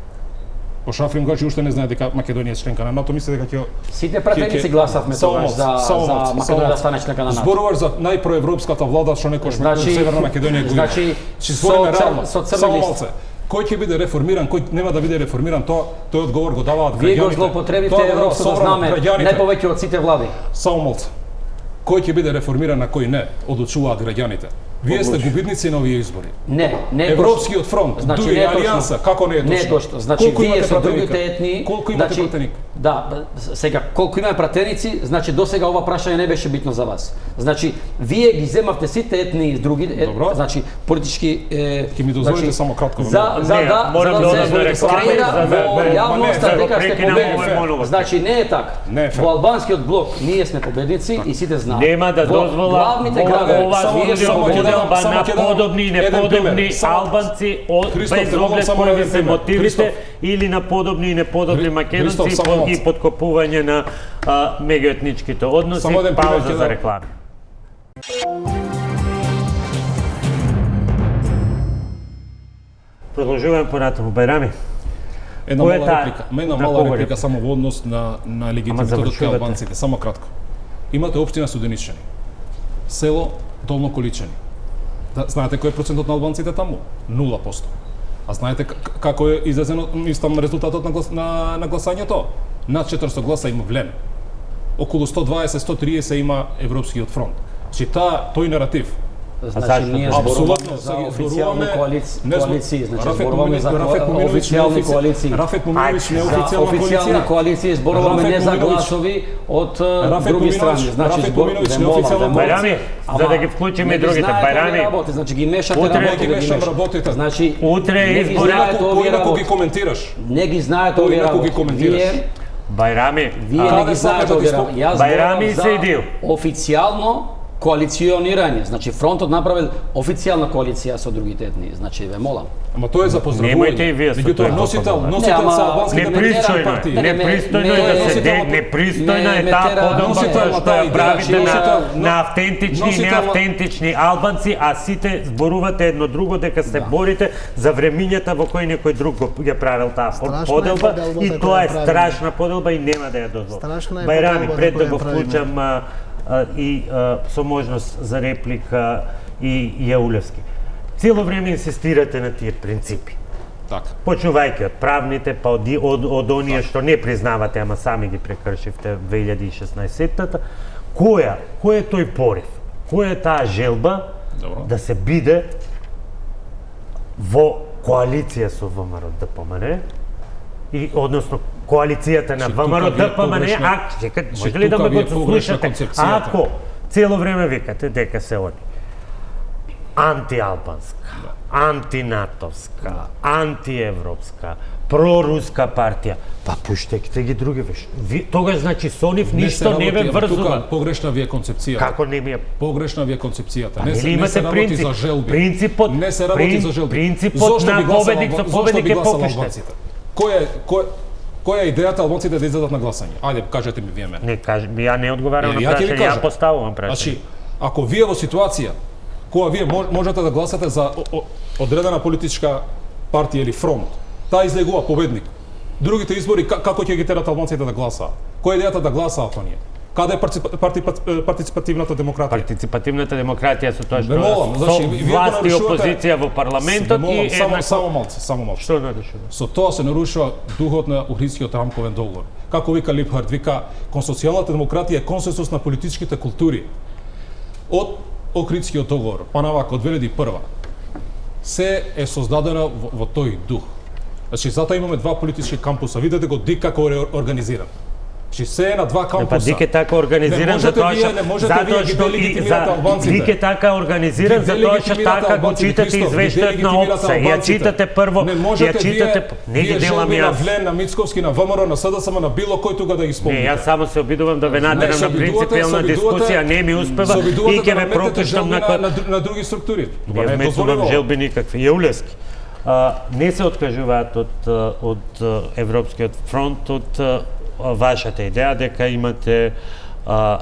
По Шафрин Гачи уште не знае дека Македонија е членка на НАТО, мисли дека ќе Сите пратеници гласавме тогаш за Македонија да стане членка на НАТО. Зборуваш за најпроевропската влада што некош Значи, Северна Македонија го има. значи, Си збориме со реално. црни Само лист. малце. Кој ќе биде реформиран, кој нема да биде реформиран, тој одговор го даваат граѓаните. Вие го злоупотребивте Тоа го дава европското собрано знаме, граѓаните. не повеќе од сите влади. Само малце. Кој ќе биде реформиран, а кој не, одлучуваат граѓаните. Вие сте губитници на овие избори. Не е Европскиот фронт, Значи, Дуи, не е точно. Алијанса, како не е точно? Не е точно. Значи, Колку вие имате со пратеника? другите етни... Колку имате значи, пратеник? Да, сега, колку имаме пратеници, значи до сега ова прашање не беше битно за вас. Значи, вие ги земавте сите етни и други, Добро. значи, политички... Ќе ми дозволите само кратко За Не, да морам да одам на се реклама, скреира за да- во не, јавноста не, дека сте прекинам овој победници. монолог. Значи, не е така. Не е фер. Во албанскиот блок ние сме победници и сите знаат. Нема да Во дозвола главните ова градови, само вие да сте само ќе победници. дадам- поделба само на ќе дадам подобни и еден неподобни пример. Само- албанци Христоф, без те мога оглед само кои еден се пример. мотивите Христоф. или на подобни и неподобни македонци Христоф, само и малце. подкопување на меѓуетничките односи. Само еден пример ќе Пауза за дам. реклами. Продолжуваме понатаму, Бајрами. Една Кој е мала таа? реплика. Една На мала кого реплика реплика? само во однос на легитимитетот кај завршувате. албанците, само кратко. Имате општина Студеничани. Село Долно Количани. Да, знаете кој е процентот на албанците таму? 0%. А знаете како е излезено мислам резултатот на гласањето? Над 400 гласа има Влем. Околу 120-130 има Европскиот фронт. Значи тој наратив Значи, зашто? ние Апсолутно, зборуваме за сега официјални зборуваме- коалиции, значи Рафет зборуваме за Рафет Моминович официјални коалиции. Рафет Моминович не е За официјална официјални коалиција. коалиции зборуваме Рафет не за Моминович- гласови од Рафет други Моминович- страни. Значи Рафет збор Моминович ве не молам, официјална ве молам. Бајрами, Ама за да ги вклучиме не и другите. знаете Бајрами, овие работи, значи ги мешате утре- работите, Не ги мешам работите. Значи Утре не ги избори. знаете овие Поинаку ги работи. коментираш. Не ги знаете Поинаку овие ги работи. коментираш. Бајрами, Вие не Каде ги сакаш знаете да ти овие спо- работи. Јас Бајрами зборувам се идил. за официјално коалиционирање, значи фронтот направил официјална коалиција со другите етни, значи ве молам. Ама тоа е за поздравување. Немојте и вие со Меѓутоа тоа носител попаднете. носител Не, ама са албанските Непристойно е, партии. непристойно е да се непристойно е таа подобна што ја правите на автентични и неавтентични албанци, а сите зборувате едно друго дека се борите за времињата во кои некој друг ја правил таа поделба и тоа е страшна поделба и нема да ја дозволам. Бајрами, пред да го вклучам и со можност за реплика и Јаулевски. Цело време инсистирате на тие принципи. Така. Почнувајќи од правните, па од оние што не признавате, ама сами ги прекршивте 2016-та. Кој е тој порив? Која е таа желба да се биде во коалиција со ВМРО ДПМН и односно коалицијата на ВМРО ДПМН, може ли да ме го слушате? Ако цело време викате дека се они антиалбанска, антинатовска, антиевропска, проруска партија, па пуштете ги други веш. Тогаш значи со нив ништо не ве врзува. Тука погрешна ви е концепцијата. Како не ми е? Погрешна ви е концепцијата. Не се работи за желби. Не се работи за желби. Принципот на победник со победник е попуштен. Која е идејата албанците да излезат на гласање? Ајде, кажете ми вие мене. Не кажи, ја не одговарам на прашање, ја поставувам прашање. Значи, ако вие во ситуација која вие можете да гласате за одредена политичка партија или фронт, таа излегува победник. Другите избори како ќе ги терат албанците да гласаат? Која е идејата да гласаат оние? Каде е партиципативната демократија? Партиципативната демократија со тоа што власт и опозиција во парламентот и само малце. Што нарушува? Со тоа се нарушува духот на Охридскиот рамковен договор. Како вика Липхард, вика консоцијалната демократија е консенсус на политичките култури. Од Охридскиот договор, па навака од 2001 се е создадено во тој дух. Значи, затоа имаме два политички кампуса. Видете го ДИК како е организиран. Значи, се е на два кампуса. Па ДИК е така организиран затоа што ДИК е така организиран затоа што така го читате извештајот на ОПС. Ја читате прво, ја читате, не ги делам јас. На Влен, на Мицковски, на ВМРО, на СДСМ, на било кој тука да ги спомнете. Не, јас само се обидувам да ве натерам на принципиална дискусија, не ми успева и ќе ве пропуштам на други структури. Не вмесувам желби никакви. Јаулевски. Не се откажуваат од Европскиот фронт, од вашата идеја дека имате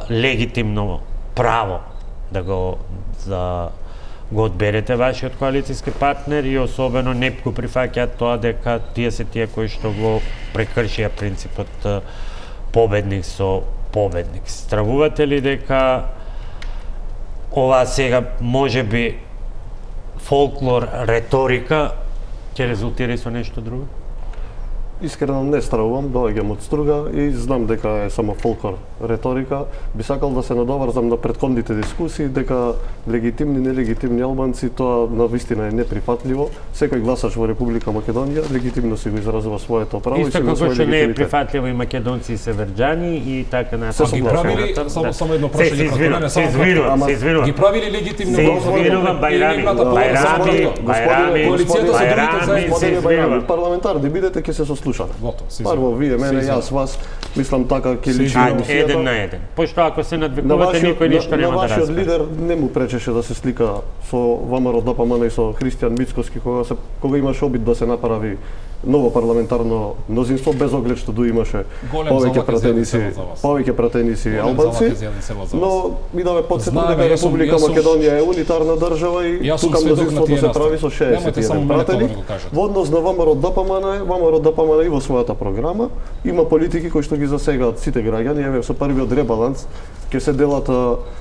легитимно право да го одберете вашиот коалицијски партнер и особено не го прифаќаат тоа дека тие се тие кои што го прекршија принципот победник со победник. Стравувате ли дека ова сега можеби фолклор, реторика ќе резултира со нешто друго? Искрено не стравувам, доаѓам од Струга и знам дека е само фолклор реторика. Би сакал да се надоврзам на претходните дискусии дека легитимни, нелегитимни албанци тоа навистина е неприфатливо. Секој гласач во Република Македонија легитимно си го изразува своето право и си го како што не е прифатливо и македонци и северџани и така натаму. Ги правили само едно прашање како се извинувам. Ги правили легитимно. Се извинувам Бајрами. Парламентарни бидете ќе се сослушаме. Парво вие, мене, јас, вас, мислам така ќе личи на емисијата. Еден на еден. Пошто ако се надвикувате, никој ништо нема да разбере. Вашиот лидер не му пречеше да се слика со ВМРО ДПМН и со Христијан Мицковски кога имаше обид да се направи ново парламентарно мнозинство без оглед што имаше повеќе пратеници албанци, но ми да ве потсетам дека Република Македонија е унитарна држава и тука мнозинството се прави со 61 пратеник. Во однос на ВМРО ДПМН и во својата програма има политики кои што ги засегаат сите граѓани. Еве со првиот ребаланс ќе се делат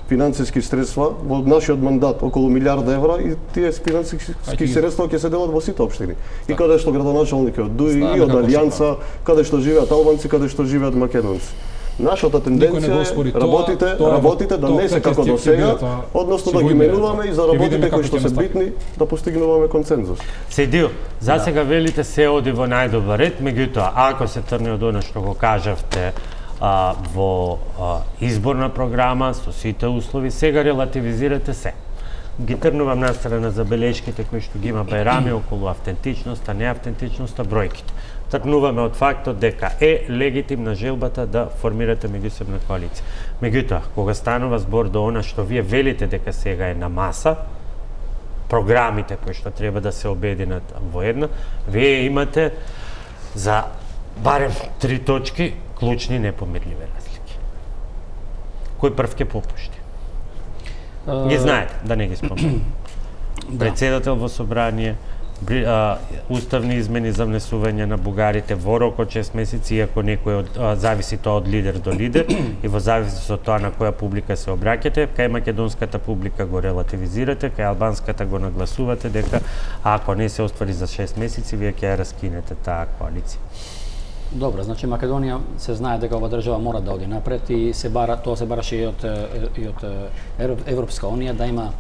финансиски средства во нашиот мандат околу милиарда евра и тие финансиски средства ќе се делат во сите општини. И каде што градоначалник е од ДУИ и од Алијанса, каде што живеат албанци, каде што живеат македонци. Нашата тенденција е работите да не се како до сега, односно да ги менуваме и за работите кои што се битни да постигнуваме консензус. Седил, за сега велите се оди во најдобар ред, меѓутоа ако се трне од она што го кажавте во изборна програма со сите услови, сега релативизирате се. ги трнувам настрана забелешките кои што ги има Бајрами околу автентичноста, неавтентичноста, бројките. Тргнуваме од фактот дека е легитимна желбата да формирате меѓусебна коалиција. Меѓутоа, кога станува збор до она што вие велите дека сега е на маса, програмите кои што треба да се обединат во една, вие имате за барем 3 точки клучни непомирливи разлики. Кој прв ќе попушти? Ги знаете, да не ги спомнам. Председател во собрание, уставни измени за внесување на бугарите во рок од 6 месеци, иако некој зависи тоа од лидер до лидер и во зависност од тоа на која публика се обраќате, кај македонската публика го релативизирате, кај албанската го нагласувате дека ако не се оствари за 6 месеци, вие ќе ја раскинете таа коалиција. Добро, значи Македонија се знае дека ова држава мора да оди напред и тоа се бараше и од Европска унија да има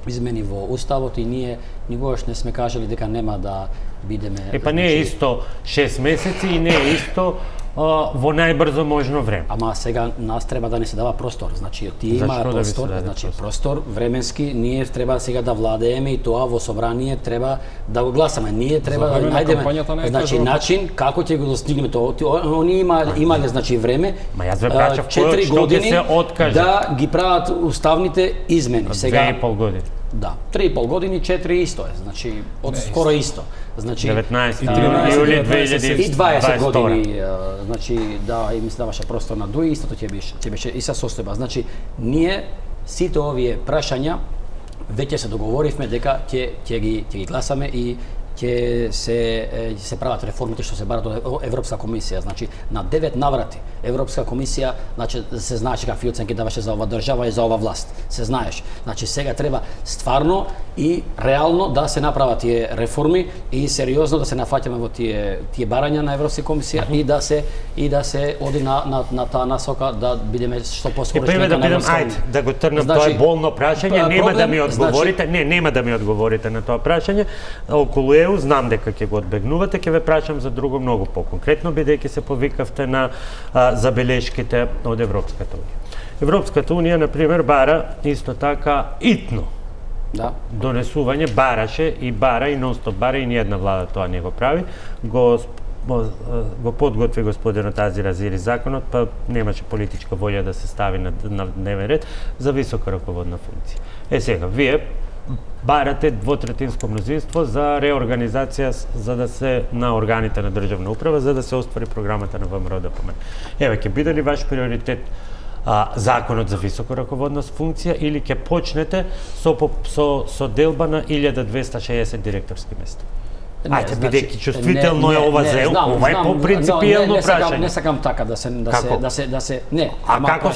измени во уставот и ние никогаш не сме кажали дека нема да бидеме. Па не е исто 6 месеци и не е исто во најбрзо можно време. Ама сега нас треба да ни се дава простор. Значи тие има Зашто простор, да значи простор временски, ние треба сега да владееме и тоа во собрание треба да го гласаме. Ние треба да најдеме значи начин како ќе го достигнеме тоа. Они имале значи време. Ма јас ве прачав 4 што години се откаже. да ги прават уставните измени. Сега 2,5 години. Да, 3,5 години, 4 исто е, значи од скоро исто. Значи 19 јули 2020 години, значи да, и ми се даваше простор на дуи, истото ќе беше и со состојба. Значи ние сите овие прашања веќе се договоривме дека ќе ги гласаме и ќе се прават реформите што се барат од Европска комисија. Значи на 9 наврати Европска комисија, значи се знаеше какви оценки даваше за ова држава и за ова власт. Се знаеш. Значи сега треба стварно и реално да се направат тие реформи и сериозно да се нафаќаме во тие барања на Европска комисија и да се оди на таа насока да бидеме што поскоро членка на Европска унија. Ајде, да го трнам, тоа е болно прашање, нема да ми одговорите, нема да ми одговорите на тоа прашање. Околу ЕУ знам дека ќе го одбегнувате, ќе ве прашам за друго многу по-конкретно, бидејќи се повикавте на забелешките од Европската унија. Европската унија, например, бара исто така итно донесување, бараше и бара и нон-стоп бара и ниједна влада тоа не го прави. Го подготви господинот Азир Азири законот, па немаше политичка волја да се стави на дневен ред за висока раководна функција. Сега, вие барате двотретинско мнозинство за реорганизација за да се на органите на државна управа за да се оствари програмата на ВМРО ДПМН. Еве ќе биде ли ваш приоритет законот за високо раководна функција или ќе почнете со делба на 1260 директорски места? Ајде, бидејќи чувствително е ова за ова е по принципијално прашање. Не сакам така да се не. Како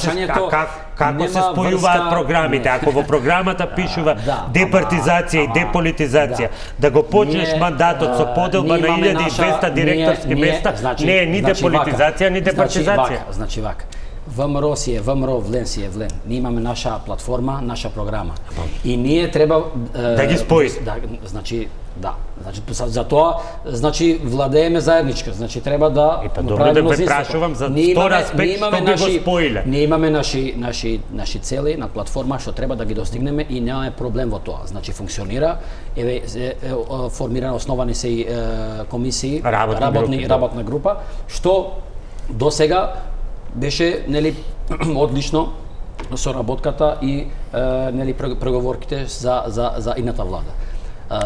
се спојуваат програмите? Ако во програмата пишува департизација и деполитизација, да го почнеш мандатот со поделба на 1200 директорски места, не е ни деполитизација, ни департизација. Значи вака. ВМРО си е ВМРО, Влен си е Влен. Ние имаме наша платформа, наша програма. И ние треба да ги спои. Значи за тоа, значи владееме заедничко, значи треба да добро да ве прашувам за втор аспект што би го споиле. Ние имаме наши цели на платформа што треба да ги достигнеме и немаме проблем во тоа. Значи функционира, еве формирано основани се и комисии, работна група, што досега беше нели одлично соработката и нели преговорките за идната влада.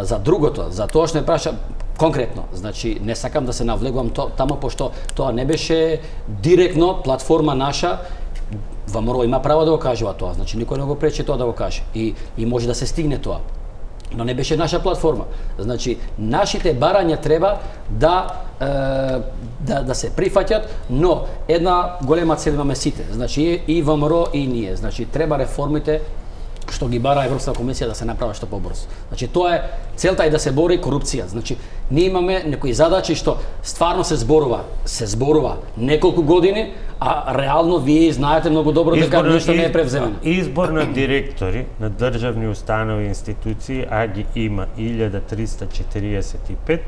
За другото, за тоа што ме праша конкретно, значи не сакам да се навлегувам таму пошто тоа не беше директно платформа наша. ВМРО има право да го кажува тоа, значи никој не го пречи тоа да го каже и може да се стигне тоа. Но не беше наша платформа. Значи, нашите барања треба да се прифаќат, но една голема цел имаме сите. Значи, и ВМРО и ние. Значи, треба реформите што ги бара Европска комисија да се направат што побрзо. Значи, тоа е целта и да се бори корупција. Значи, ние имаме некои задачи што стварно се зборува неколку години, а реално вие знаете многу добро дека ништо не е превземено. Избор на директори на државни установи и институции, а ги има 1345,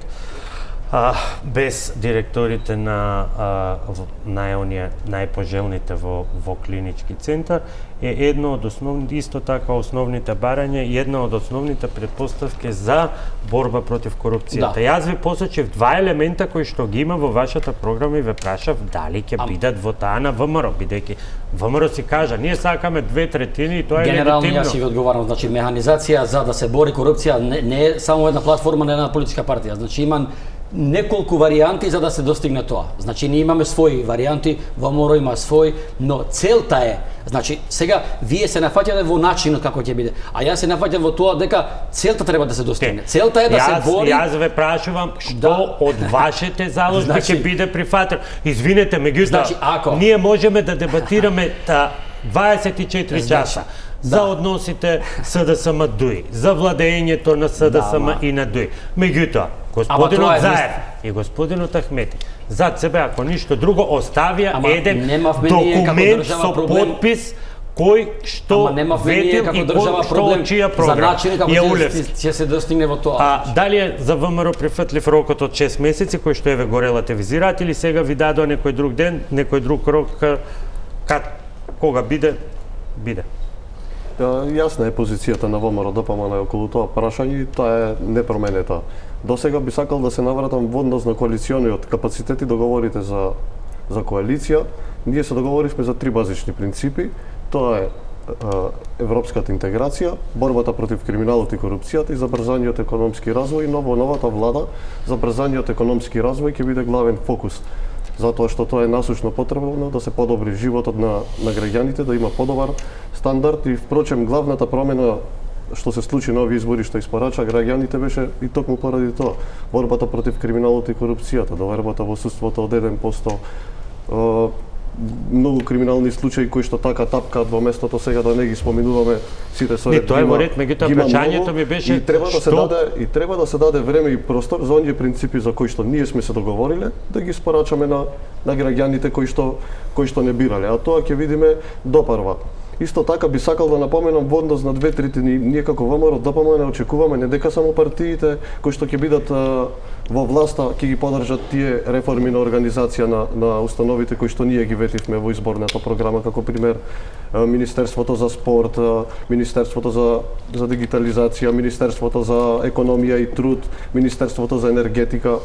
без директорите на најпожелните во клинички центар е едно од основните, исто така основните барања и една од основните претпоставки за борба против корупцијата. Да. Јас ви посочив два елемента кои што ги има во вашата програма и ве прашав дали ќе бидат во таа на ВМРО, бидејќи ВМРО си кажа, ние сакаме 2/3 и тоа е Генерално легитимно. јас си ви одговарам, значи механизација за да се бори корупција не е само една платформа на една политичка партија, значи има неколку варијанти за да се достигне тоа. Значи ние имаме своји варијанти, ВМРО има свој, но целта е, значи сега вие се нафаќате во начинот како ќе биде, а јас се нафаќам во тоа дека целта треба да се достигне. Целта е да се бори. Јас ве прашувам што Да. од вашите заложби Значи- ќе биде прифатено. Извинете, меѓутоа, Значи, ако- ние можеме да дебатираме 24 Значи, часа да. за односите СДСМ ДУИ, за владењето на СДСМ Да, и на ДУИ. Меѓутоа, тоа господинот е Заев и господинот Ахмети зад себе, ако ништо друго, оставија Ама еден немавме ние како документ држава со проблем. подпис кој што Ама немавме ние ветил како и држава што проблем од чија за програма. начинот како Ја ќе улевски. ќе се достигне во тоа. А дали е за ВМРО прифатлив рокот од 6 месеци кој што еве го релативизираат или сега ви дадоа некој друг ден, некој друг рок кога биде? Јасна е позицијата на ВМРО ДПМН околу тоа прашање и таа е непроменета. До сега би сакал да се навратам во однос на коалициониот капацитет и договорите за коалиција. Ние се договоривме за три базични принципи. Тоа е европската интеграција, борбата против криминалот и корупцијата и забрзаниот економски развој. Но во новата влада забрзаниот економски развој ќе биде главен фокус, затоа што тоа е насушно потребно да се подобри животот на граѓаните, да има подобар стандард и впрочем главната промена што се случи на овие избори што испорача граѓаните беше и токму поради тоа. Борбата против криминалот и корупцијата, довербата во судството од 1%, многу криминални случаи кои што така тапкаат во местото, сега да не ги споменуваме сите со ред. Не, тоа е во ред, меѓутоа прашањето ми беше и треба да се што? треба да се даде време и простор за оние принципи за кои што ние сме се договориле да ги спорачаме на граѓаните кои што не бирале, а тоа ќе видиме допарва. Исто така би сакал да напоменам во однос на 2/3 ние како ВМРО ДПМН очекуваме не дека само партиите кои што ќе бидат во власта ќе ги поддржат тие реформи на организација на установите кои што ние ги ветивме во изборната програма, како пример Министерството за спорт, Министерството за дигитализација, Министерството за економија и труд, Министерството за енергетика,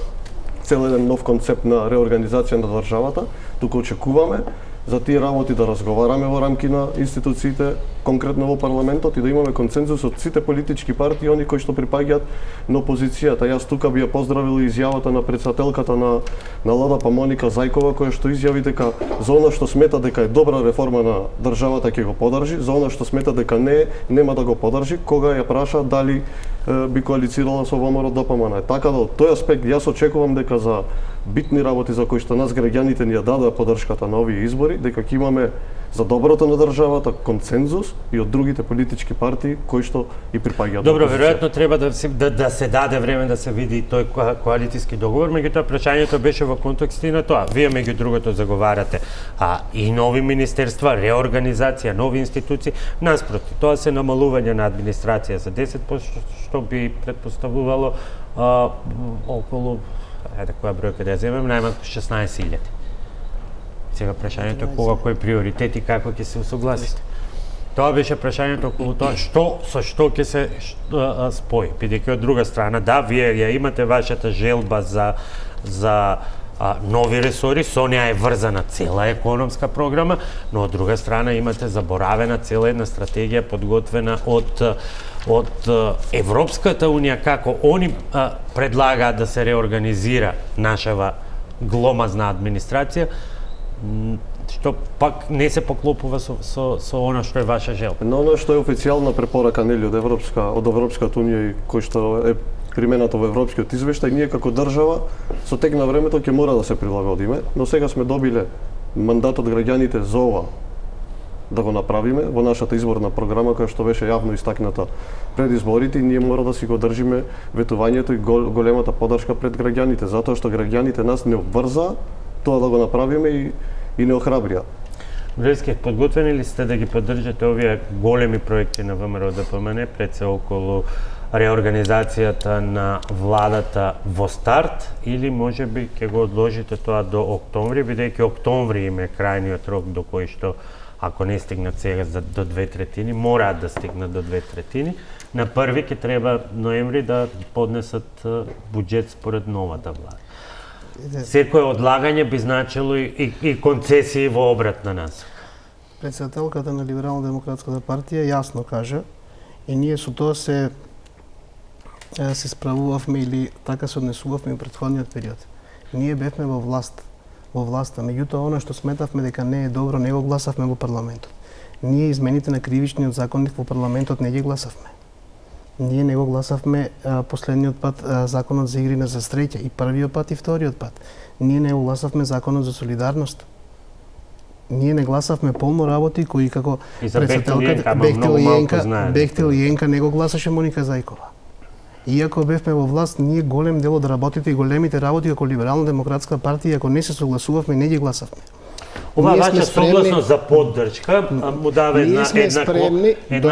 цел еден нов концепт на реорганизација на државата. Тука очекуваме за тие работи да разговараме во рамки на институциите, конкретно во парламентот и да имаме консензус од сите политички партии, они кои што припаѓаат на опозицијата. Јас тука би ја поздравил изјавата на претседателката на ЛДП Моника Зајкова, која што изјави дека за она што смета дека е добра реформа на државата ќе го поддржи, за она што смета дека не, нема да го поддржи, кога ја праша дали би коалицирала со ВМРО ДПМН. Така да од тој аспект јас очекувам дека за битни работи за кои што нас граѓаните ни ја дадоа поддршката на овие избори, дека ќе имаме за доброто на државата консензус и од другите политички партии кои што и припаѓаат. Добро, веројатно треба да се даде време да се види тој коалицијски договор, меѓутоа прашањето беше во контекст и на тоа. Вие меѓу другото заговарате и нови министерства, реорганизација, нови институции, наспроти. Тоа се намалување на администрација за 10%, што би предпоставувало околу, која бројка да ја земем, најмалку 16.000. Сега прашањето е кога, кој приоритет и како ќе се усогласите. Тоа беше прашањето околу тоа со што ќе се спои. Бидејќи од друга страна, да, вие ја имате вашата желба за нови ресори, со неа е врзана цела економска програма, но од друга страна имате заборавена цела една стратегија подготвена од Европската унија, како они предлагаат да се реорганизира нашава гломазна администрација, што пак не се поклопува со она што е ваша желба. Но она што е официјална препорака нели од Европската унија и кој што е применато во европскиот извештај, ние како држава со тек на времето ќе мора да се прилагодиме, но сега сме добиле мандат од граѓаните за ова да го направиме во нашата изборна програма која што беше јавно истакната пред изборите и ние мора да си го држиме ветувањето и големата поддршка пред граѓаните, затоа што граѓаните нас не обврзаа тоа да го направиме и не охрабрија. Врески, подготвени ли сте да ги поддржате овие големи проекти на ВМРО ДПМН, пред се околу реорганизацијата на владата во старт или можеби ќе го одложите тоа до октомври, бидејќи октомври им е крајниот рок до кој што ако не стигнат сега до 2/3, мораат да стигнат до 2/3. На први ќе треба ноември да поднесат буџет според новата влада. Секое одлагање би значило и концесии во обрат на нас. Председателката на Либерално-демократската партија јасно кажа и ние со тоа се справувавме или така се однесувавме во претходниот период. Ние бевме во власта, меѓутоа она што сметавме дека не е добро, не го гласавме во парламентот. Ние измените на кривичниот законник во парламентот не ги гласавме. Ние не го гласавме последниот пат законот за игри на среќа и првиот пат и вториот пат. Ние не го гласавме законот за солидарност. Ние не гласавме полно работи кои како председателката Бехтел и Јенка не го гласаше Моника Зајкова. Иако бевме во власт, ние голем дел од работите и големите работи како Либерално-демократска партија, ако не се согласувавме, не ги гласавме. Ова ваша согласност за поддршка му дава една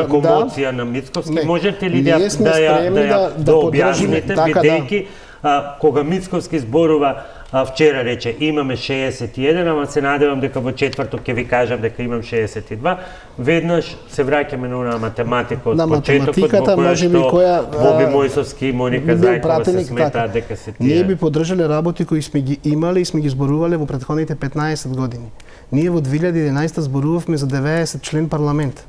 комоција на Мицковски. Можете ли да ја објасните, бидејќи кога Мицковски зборува вчера рече имаме 61, ама се надевам дека во четврток ќе ви кажам дека имам 62. Веднаш се враќаме на онаа математика од почетокот во која што Боби Мојсовски и Моника Зајкова се сметаат дека се тие. Ние би поддржале работи кои сме ги имале и сме ги зборувале во претходните 15 години. Ние во 2011 зборувавме за 90 член парламент.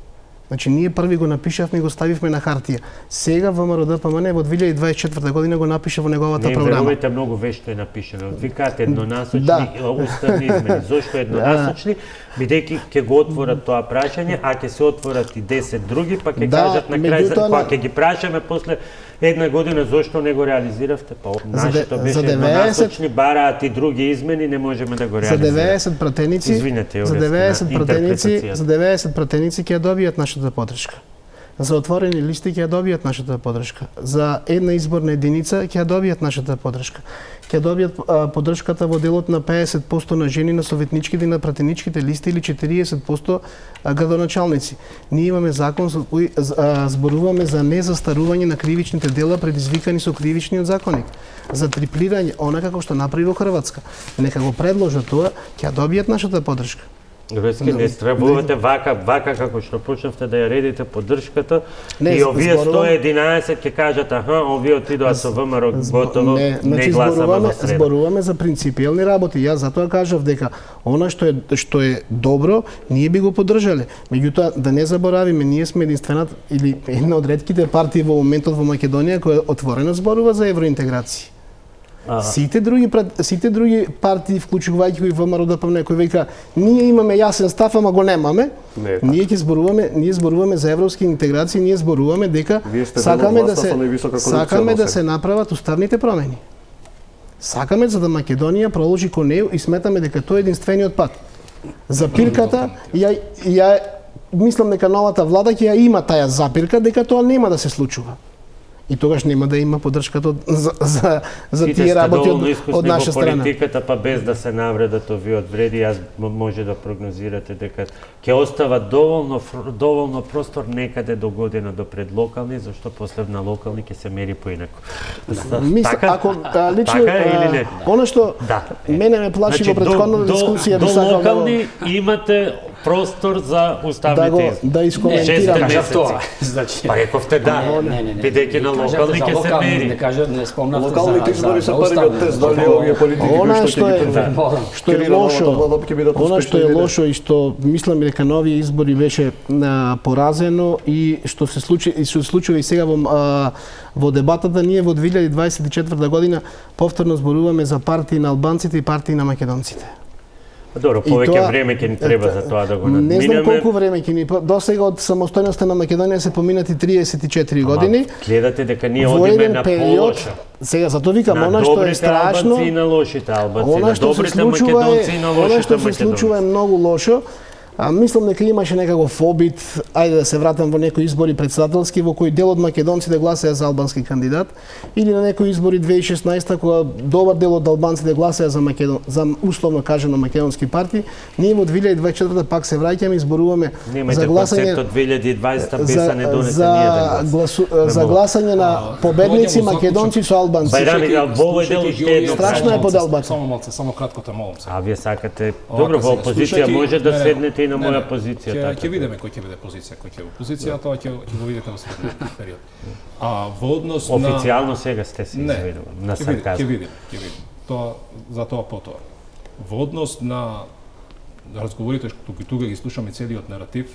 Значи, ние први го напишавме и го ставивме на хартија. Сега ВМРО ДПМН во 2024 година го напиша во неговата програма. Не, верувате, многу вешто е напишано. Викаат еднонасочни уставни измени. Зошто еднонасочни? Бидејќи ќе го отворат тоа прашање, а ќе се отворат и 10 други, па ќе кажат на крај, кога ќе ги прашаме после една година зошто не го реализиравте? Па нашето беше еднонасочни, бараат и други измени, не можеме да го реализираме. За 90 пратеници, извинете, за 90 пратеници ќе добијат нашата поддршка. За отворени листи ќе добијат нашата поддршка. За една изборна единица ќе добијат нашата поддршка. Ќе добијат поддршката во делот на 50% на жени на советничките и на пратеничките листи или 40% градоначалници. Ние имаме закон за кој зборуваме за незастарување на кривичните дела предизвикани со кривичниот законник. За триплирање, она како што направи во Хрватска. Нека го предложат тоа, ќе добијат нашата поддршка. Гројски, не стребувате вака како што почнавте да ја редите поддршката и овие 111 ќе кажат овие отидоа со ВМРО готово, не гласаме во среда. Зборуваме за принципиелни работи. Јас затоа кажав дека она што е добро, ние би го поддржале. Меѓутоа, да не заборавиме, ние сме единствената или една од ретките партии во моментот во Македонија која отворено зборува за евроинтеграција. Сите други партии, вклучувајќи и ВМРО ДПМН, кои вика ние имаме јасен став, ама го немаме. Ние зборуваме за европски интеграции, ние зборуваме дека сакаме да се направат уставните промени. Сакаме за да Македонија проложи кон неј и сметаме дека тоа е единствениот пат. Запирката ја мислам дека новата влада ќе ја има таја запирка дека тоа нема да се случува. И тогаш нема да има поддршката за тие работи од наша страна. Политиката, па без да се навредат овие одвреди, јас може да прогнозирате дека ќе остава доволно простор некаде до година до пред локални, зашто после на локални ќе се мери поинаку. Ако лично она што мене ме плаши во претходната дискусија до локални имате простор за уставните измени. Да искоментирам тоа. Па рековте бидејќи на локални ќе се мери. Не кажа, не спомнавте за локалните избори се првиот тест дали овие политики што е лошо и што мислам дека на овие избори беше поразено и што се случува и сега во дебатата, ние во 2024 година повторно зборуваме за партии на албанците и партии на македонците. Добро, повеќе време ќе ни треба за тоа да го надминеме. Не знам колку време ќе ни досега од самостојноста на Македонија се поминати 34 години. Гледате дека ние одиме на полоша. Сега затоа викам она што е страшно, и на лошите албанци, на добрите македонци и на лошите македонци. Она што се случува е многу лошо. Мислам дека имаше некаков обид, ајде да се вратам во некои избори председателски во кои дел од македонците гласеа за албански кандидат, или на некои избори 2016 кога добар дел од албанците гласеа за условно кажано македонски партии, ние во 2024 пак се враќаме и изборуваме за гласање концепт од 2020 без да не донесе ниеден глас. За гласање на победници македонци со албанци. Бајрами, во овој дел уште едно. Страшно е поделбата. Само малце, само кратко те молам се. А вие сакате, добро, во опозиција може да седнете и на моја позиција. Ќе видиме кој ќе биде позиција, кој ќе е опозиција, тоа ќе го видите во следниот период. А во однос на Официјално сега сте се изведува на сарказм. Ќе видиме. Тоа за тоа потоа. Во однос на разговорите што тука ги слушаме целиот наратив,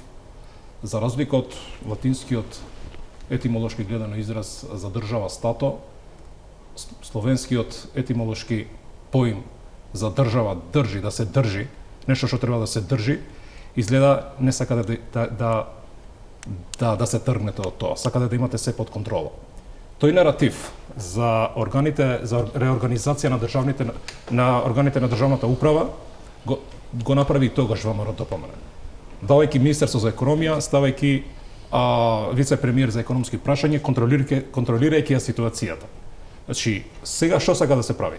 за разлика од латинскиот етимолошки гледано израз за држава стато, словенскиот етимолошки поим за држава држи, да се држи, нешто што треба да се држи, изгледа не сакате да се тргнете од тоа, сакате да имате се под контрола. Тој наратив за органите за реорганизација на органите на државната управа го направи тогаш ВМРО ДПМН. Давајќи Министерство за економија, ставајќи вице-премиер за економски прашања, контролирајќи ја ситуацијата. Значи, сега што сака да се прави?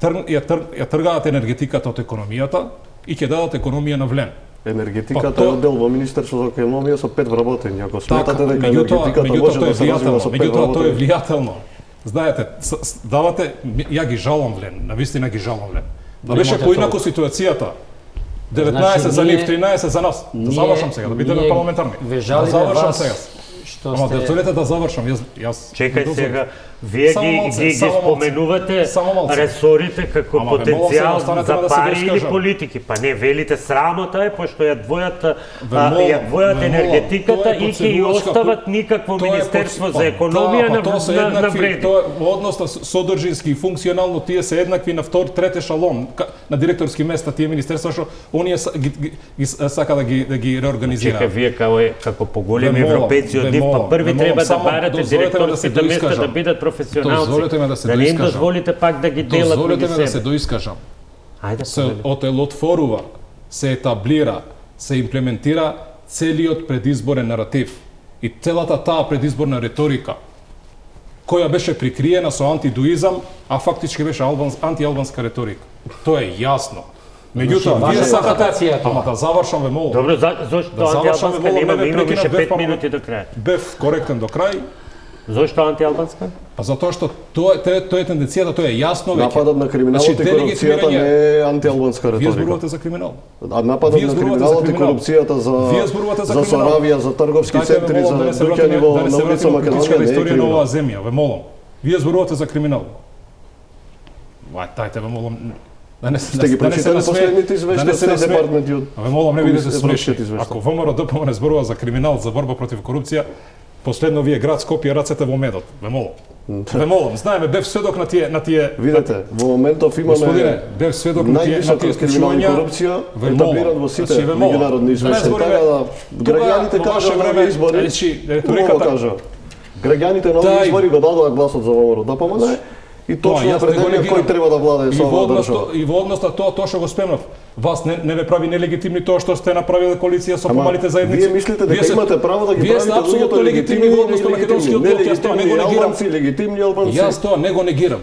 Ја тргаат енергетиката од економијата и ќе дадат економија на влен. Енергетиката е оддел во Министерство за економија со 5 вработени. Ако сметате дека енергетиката може да се развива со 5 меѓутоа тоа е вработени. влијателно. Знаете, давате, ја ги жалам влен, навистина ги жалам влен. Да беше поинако ситуацијата. 19 за нив, 13 за нас. Да завршам сега, да бидеме парламентарни. Ве жалиме завршам вас сега. што Ама сте... дозволете да завршам, јас Чекај сега, вие ги споменувате Само малце. ресорите како Ама, бе, молам се, потенцијал останете за да се пари или доискажам. политики. Па не, велите срамота е, пошто ја двојат молам, енергетиката тоа е и ќе ја процедурачка- остават никакво тоа е Министерство под- за економија па тоа се на еднакви, вреди. тоа е во однос на содржински и функционално тие се еднакви на втор, трети шалон на директорски места тие министерства што оние ги сака да ги реорганизираат. Чекај, вие како поголеми Ве молам, европејци од ве нив, па молам, први ве молам, треба да само барате дозволете ме да се директорските места да доискажам. бидат професионалци. Дозволете ме да се Да не им доискажам. дозволите пак да ги делат Дозволете меѓу ме да се себе. доискажам. Ајде, Се повели. отелотворува, се етаблира, се имплементира целиот предизборен наратив и целата таа предизборна реторика која беше прикриена со антидуизам, а фактички беше антиалбанска реторика. Тоа е јасно. Меѓутоа, Значи, вие ваша сакате, констатација е тоа. ама да завршам ве молам. Добро, зошто Да завршам, антиалбанска молам, нема не ме мино више прекинав, 5 бев минути до крај? Бев коректен до крај, Зошто антиалбанска? па затоа што тоа е тенденцијата, тоа е јасно веќе. Нападот на криминалот и корупцијата не е антиалбанска Вие реторика. зборувате за криминал. А нападот Вие на зборувате криминалот за и криминал. корупцијата Вие зборувате за за криминал. Соравија, за трговски Дајте, ве центри, молам, за да не се доаѓање вратиме на улица во политичката Македонија, не е историја на оваа криминал. земја, ве молам. Вие зборувате за криминал. Дајте, ве молам, Сте ги прочитали последните извештаи од департаменти од Ве молам, не бидете Европскиот смешни. извештај. Ако ВМРО ДПМН не зборува за криминал, за борба против корупција, последно вие град Скопје рацете во медот. Ве молам. Ве молам, знаеме, бев сведок на тие Видете, во моментов Господине, имаме бев сведок на тие највисока криминал и корупција, Ве етаблиран молам. во сите Значи, ве молам. меѓународни Да не извештаи. збориме, Така да тука, граѓаните во кажа ваше на време, овие избори, значи, убаво реториката- кажа. Граѓаните на овие Тај- избори го дадоа гласот за ВМРО ДПМН и точно јас не го определија негирам. кој треба да владее со оваа држава. И во однос на тоа што го спремнав, вас не ве прави нелегитимни тоа што сте направиле коалиција со Ама, помалите заедници. вие мислите дека имате право да ги вие сте правите апсолутно луѓето легитимни во однос на македонскиот блок, јас тоа не го нелегитимни негирам. албанци, легитимни албанци. Јас тоа не го негирам.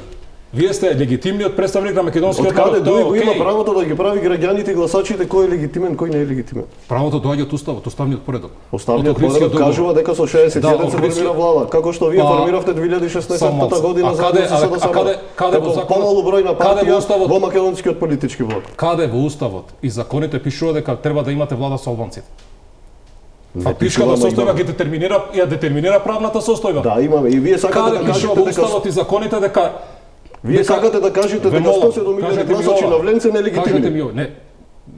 Вие сте легитимниот представник на македонскиот Од каде народ. Тоа е дури го има окей. правото да ги прави граѓаните и гласачите кој е легитимен, кој не е легитимен. Правото доаѓа од уставот, уставниот поредок. Оставниот Од Охридскиот поредок договор. кажува дека со 61 Да, се Охридскиот- формира влада, како што вие Па, формиравте 2016 само малце. година А заедно каде- со а СДСМ. каде во Како законот- помалу бројна каде во партија уставот- во македонскиот политички блок. Каде во уставот и законите пишува дека треба да имате влада со албанците? Фактичката пишува, ама состојба има. ги детерминира правната состојба. Да, имаме. И вие сакате Каде да пишува кажете во дека уставот и законите дека вие сакате да кажете Ве дека молам, 107.000 кажете ми гласачи ова. на Влен се Кажете нелегитимни. ми ова, не.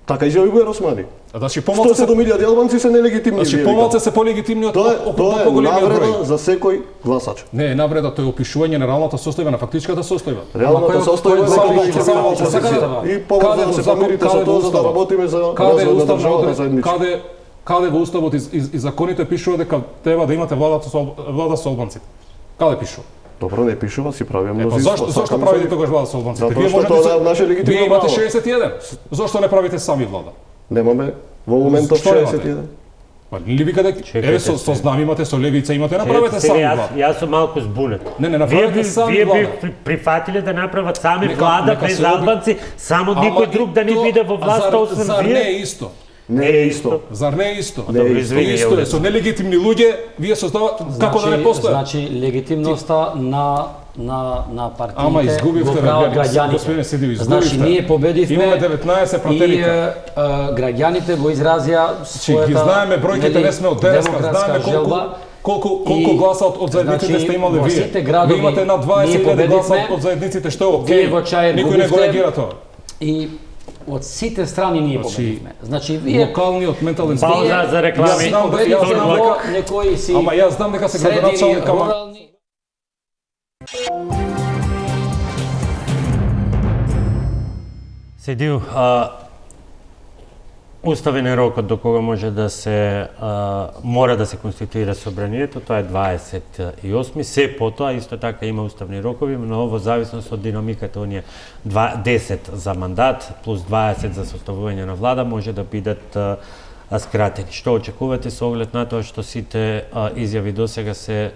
Така изјави Бојар Османи. Значи помалку 107.000 албанци се нелегитимни. Значи вие помалце викате. се полегитимни од Тоа е поголемиот навреда број. за секој гласач. Не е навреда, тоа е опишување на реалната состојба, на фактичката состојба. Реалната состојба е само дека ќе само се сакате- и помалку да се помирите со тоа за да работиме за Каде е развој на уставна државата одредба? заеднички. Каде во уставот и законите пишува дека треба да имате влада со албанците? Каде пишува? Добро, не пишува, си правиме Па мнозинство. зашто Сакаме правите се- тогаш влада со албанците? Затоа што тоа е наше легитимно Вие имате право. 61. Зошто не правите сами влада? Немаме Во моментов Што имате? 61. Па ли викате, еве со знам имате, со левица имате, направете сами влада. Јас сум малку збунет. Не, направете сами вие влада. би прифатиле да направат сами Нека- влада нека без се оди- албанци, само Ама никој и друг да не то- биде во власта зар освен не вие. е исто? Не е исто. Зар не е исто? Не е Добро, исто. извини, Исто е, јас со нелегитимни луѓе, вие создавате, како да не постојат? Значи, легитимноста на партиите Ама изгубивте, го прават господин Седио, изгубивте. Значи, ние победивме Имаме 19 и пратеника. граѓаните го изразија Значи, својата ги знаеме бројките, не сме од Денеска, демократска знаеме желба. колку И, гласа од заедниците значи, сте имали во вие. сите градови Вие имате над 20.000 гласа победивме. од заедниците, што е Вие окей. во Чаир Никој не го губивте. реагира тоа. И од сите страни ние Значи, победивме. Значи, вие Локалниот ментален Пауза за реклами. Јас знам дека- победивте јас знам во дека- некои си Ама јас знам дека се средини, градоначалник, ама рурални. Седиу, уставен е рокот до кога може да се мора да се конституира собранието, тоа е 28. Се потоа исто така има уставни рокови, но во зависност од динамиката оние 10 за мандат плюс 20 за составување на влада може да бидат скратени. Што очекувате со оглед на тоа што сите изјави досега се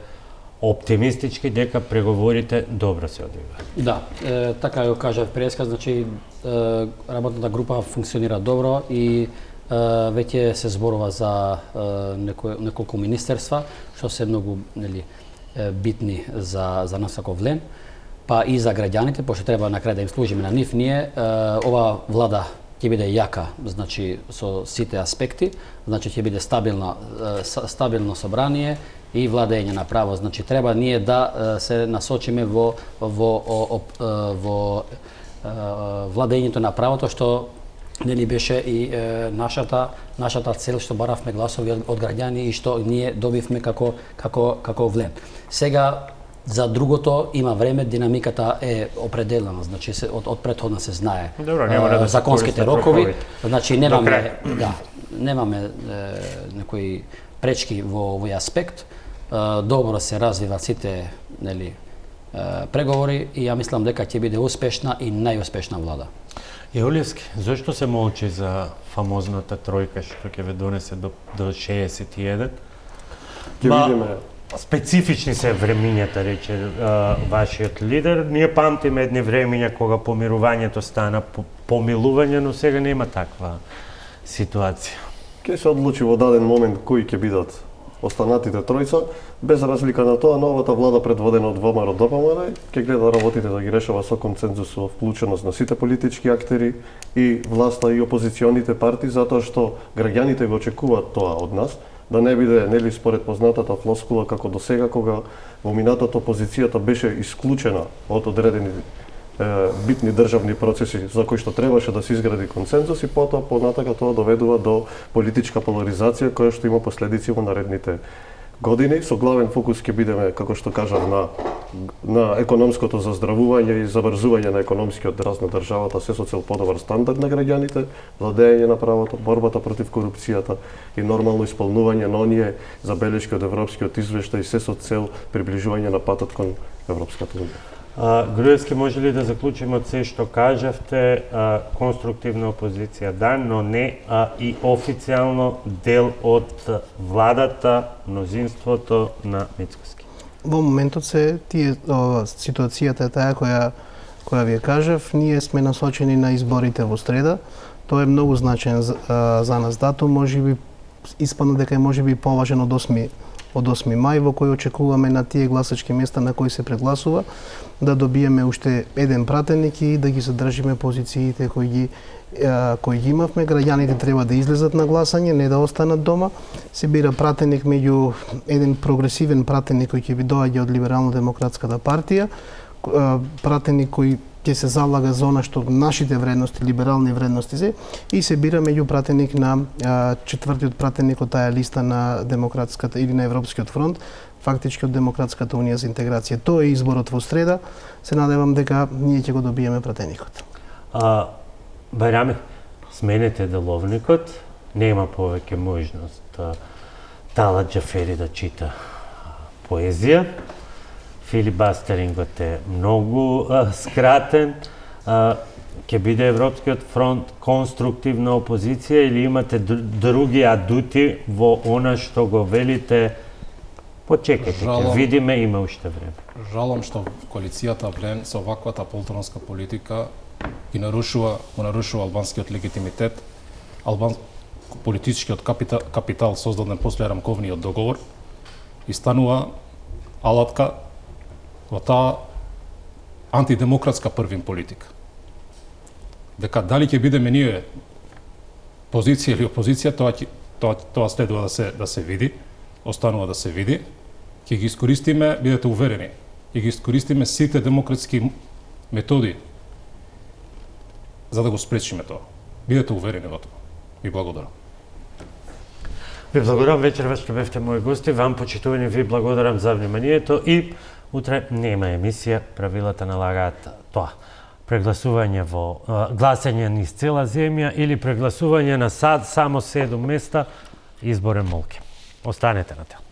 оптимистички дека преговорите добро се одвиваат? Да, така ја кажав преска, значи работната група функционира добро и веќе се зборува за неколку министерства, што се многу битни за нас како Влен, па и за граѓаните, пошто треба на крај да им служиме на нив. Ние, ова влада ќе биде јака, значи со сите аспекти, значи ќе биде стабилно собрание и владење на право. Значи треба ние да се насочиме во владењето на правото, што нели беше и нашата цел што баравме гласови од граѓани и што ние добивме како Влен. Сега за другото има време, динамиката е определена, значи од претходно се знае. Добро, не мора да се законските користат рокови, роковите. значи немаме некои пречки во овој аспект. Добро се развиваат сите преговори и ја мислам дека ќе биде успешна и најуспешна влада. Јолевски, зошто се молчи за фамозната тројка што ќе ве донесе до 61? Ќе видиме. Специфични се времињата, рече вашиот лидер. Ние памтиме едни времиња кога помирувањето стана помилување, но сега нема таква ситуација. Ќе се одлучи во даден момент кои ќе бидат останатите тројца, без разлика на тоа, новата влада предводена од ВМРО ДПМН ќе гледа работите да ги решава со консензус, со вклученост на сите политички актери и власта и опозиционите партии, затоа што граѓаните го очекуваат тоа од нас, да не биде нели според познатата флоскула како до сега кога во минатото опозицијата беше исклучена од одредени битни државни процеси за кои што требаше да се изгради консензус и потоа понатака тоа доведува до политичка поларизација која што има последици во наредните години. Со главен фокус ќе бидеме, како што кажав, на економското заздравување и забрзување на економскиот раст на државата, се со цел подобар стандард на граѓаните, владење на правото, борбата против корупцијата и нормално исполнување на оние забелешки од европскиот извештај, се со цел приближување на патот кон Европската унија. Груевски, може ли да заклучиме од се што кажавте, конструктивна опозиција да, но не и официјално дел од владата, мнозинството на Мицкоски? Во моментот ситуацијата е таа која ви кажав, ние сме насочени на изборите во среда. Тоа е многу значаен за нас датум, можеби испадна дека е можеби поважен од 8 мај, во кој очекуваме на тие гласачки места на кои се прегласува, да добиеме уште еден пратеник и да ги задржиме позициите кои ги имавме. Граѓаните треба да излезат на гласање, не да останат дома. Се бира пратеник меѓу еден прогресивен пратеник кој ќе ви доаѓа од Либерално-демократската партија, пратеник кој ќе се залага за она што нашите вредности, либерални вредности се, и се бира меѓу пратеник на четвртиот пратеник од таа листа на демократската или на Европскиот фронт, фактички од Демократската унија за интеграција. Тоа е изборот во среда. Се надевам дека ние ќе го добиеме пратеникот. Бајрами, сменете деловникот, нема повеќе можност Талат Џафери да чита поезија. Филибастерингот е многу скратен. Ќе биде Европскиот фронт конструктивна опозиција или имате други адути во она што го велите? Почекайте, ќе видиме, има уште време. Жалам што коалицијата Влен со ваквата полтронска политика го нарушува албанскиот легитимитет, политичкиот капитал создаден после рамковниот договор и станува алатка во таа антидемократска првин политика. Дека дали ќе бидеме ние позиција или опозиција, тоа следува да се види, останува да се види. Ќе ги искористиме, бидете уверени, ќе ги искористиме сите демократски методи за да го спречиме тоа. Бидете уверени во тоа. Ви благодарам. Ви благодарам вечерва што бевте мои гости. Вам, почитувани, ви благодарам за вниманието и утре нема емисија, правилата налагаат тоа. Прегласување во гласање низ цела земја или прегласување на само 7 места, изборен молки. Останете на тоа.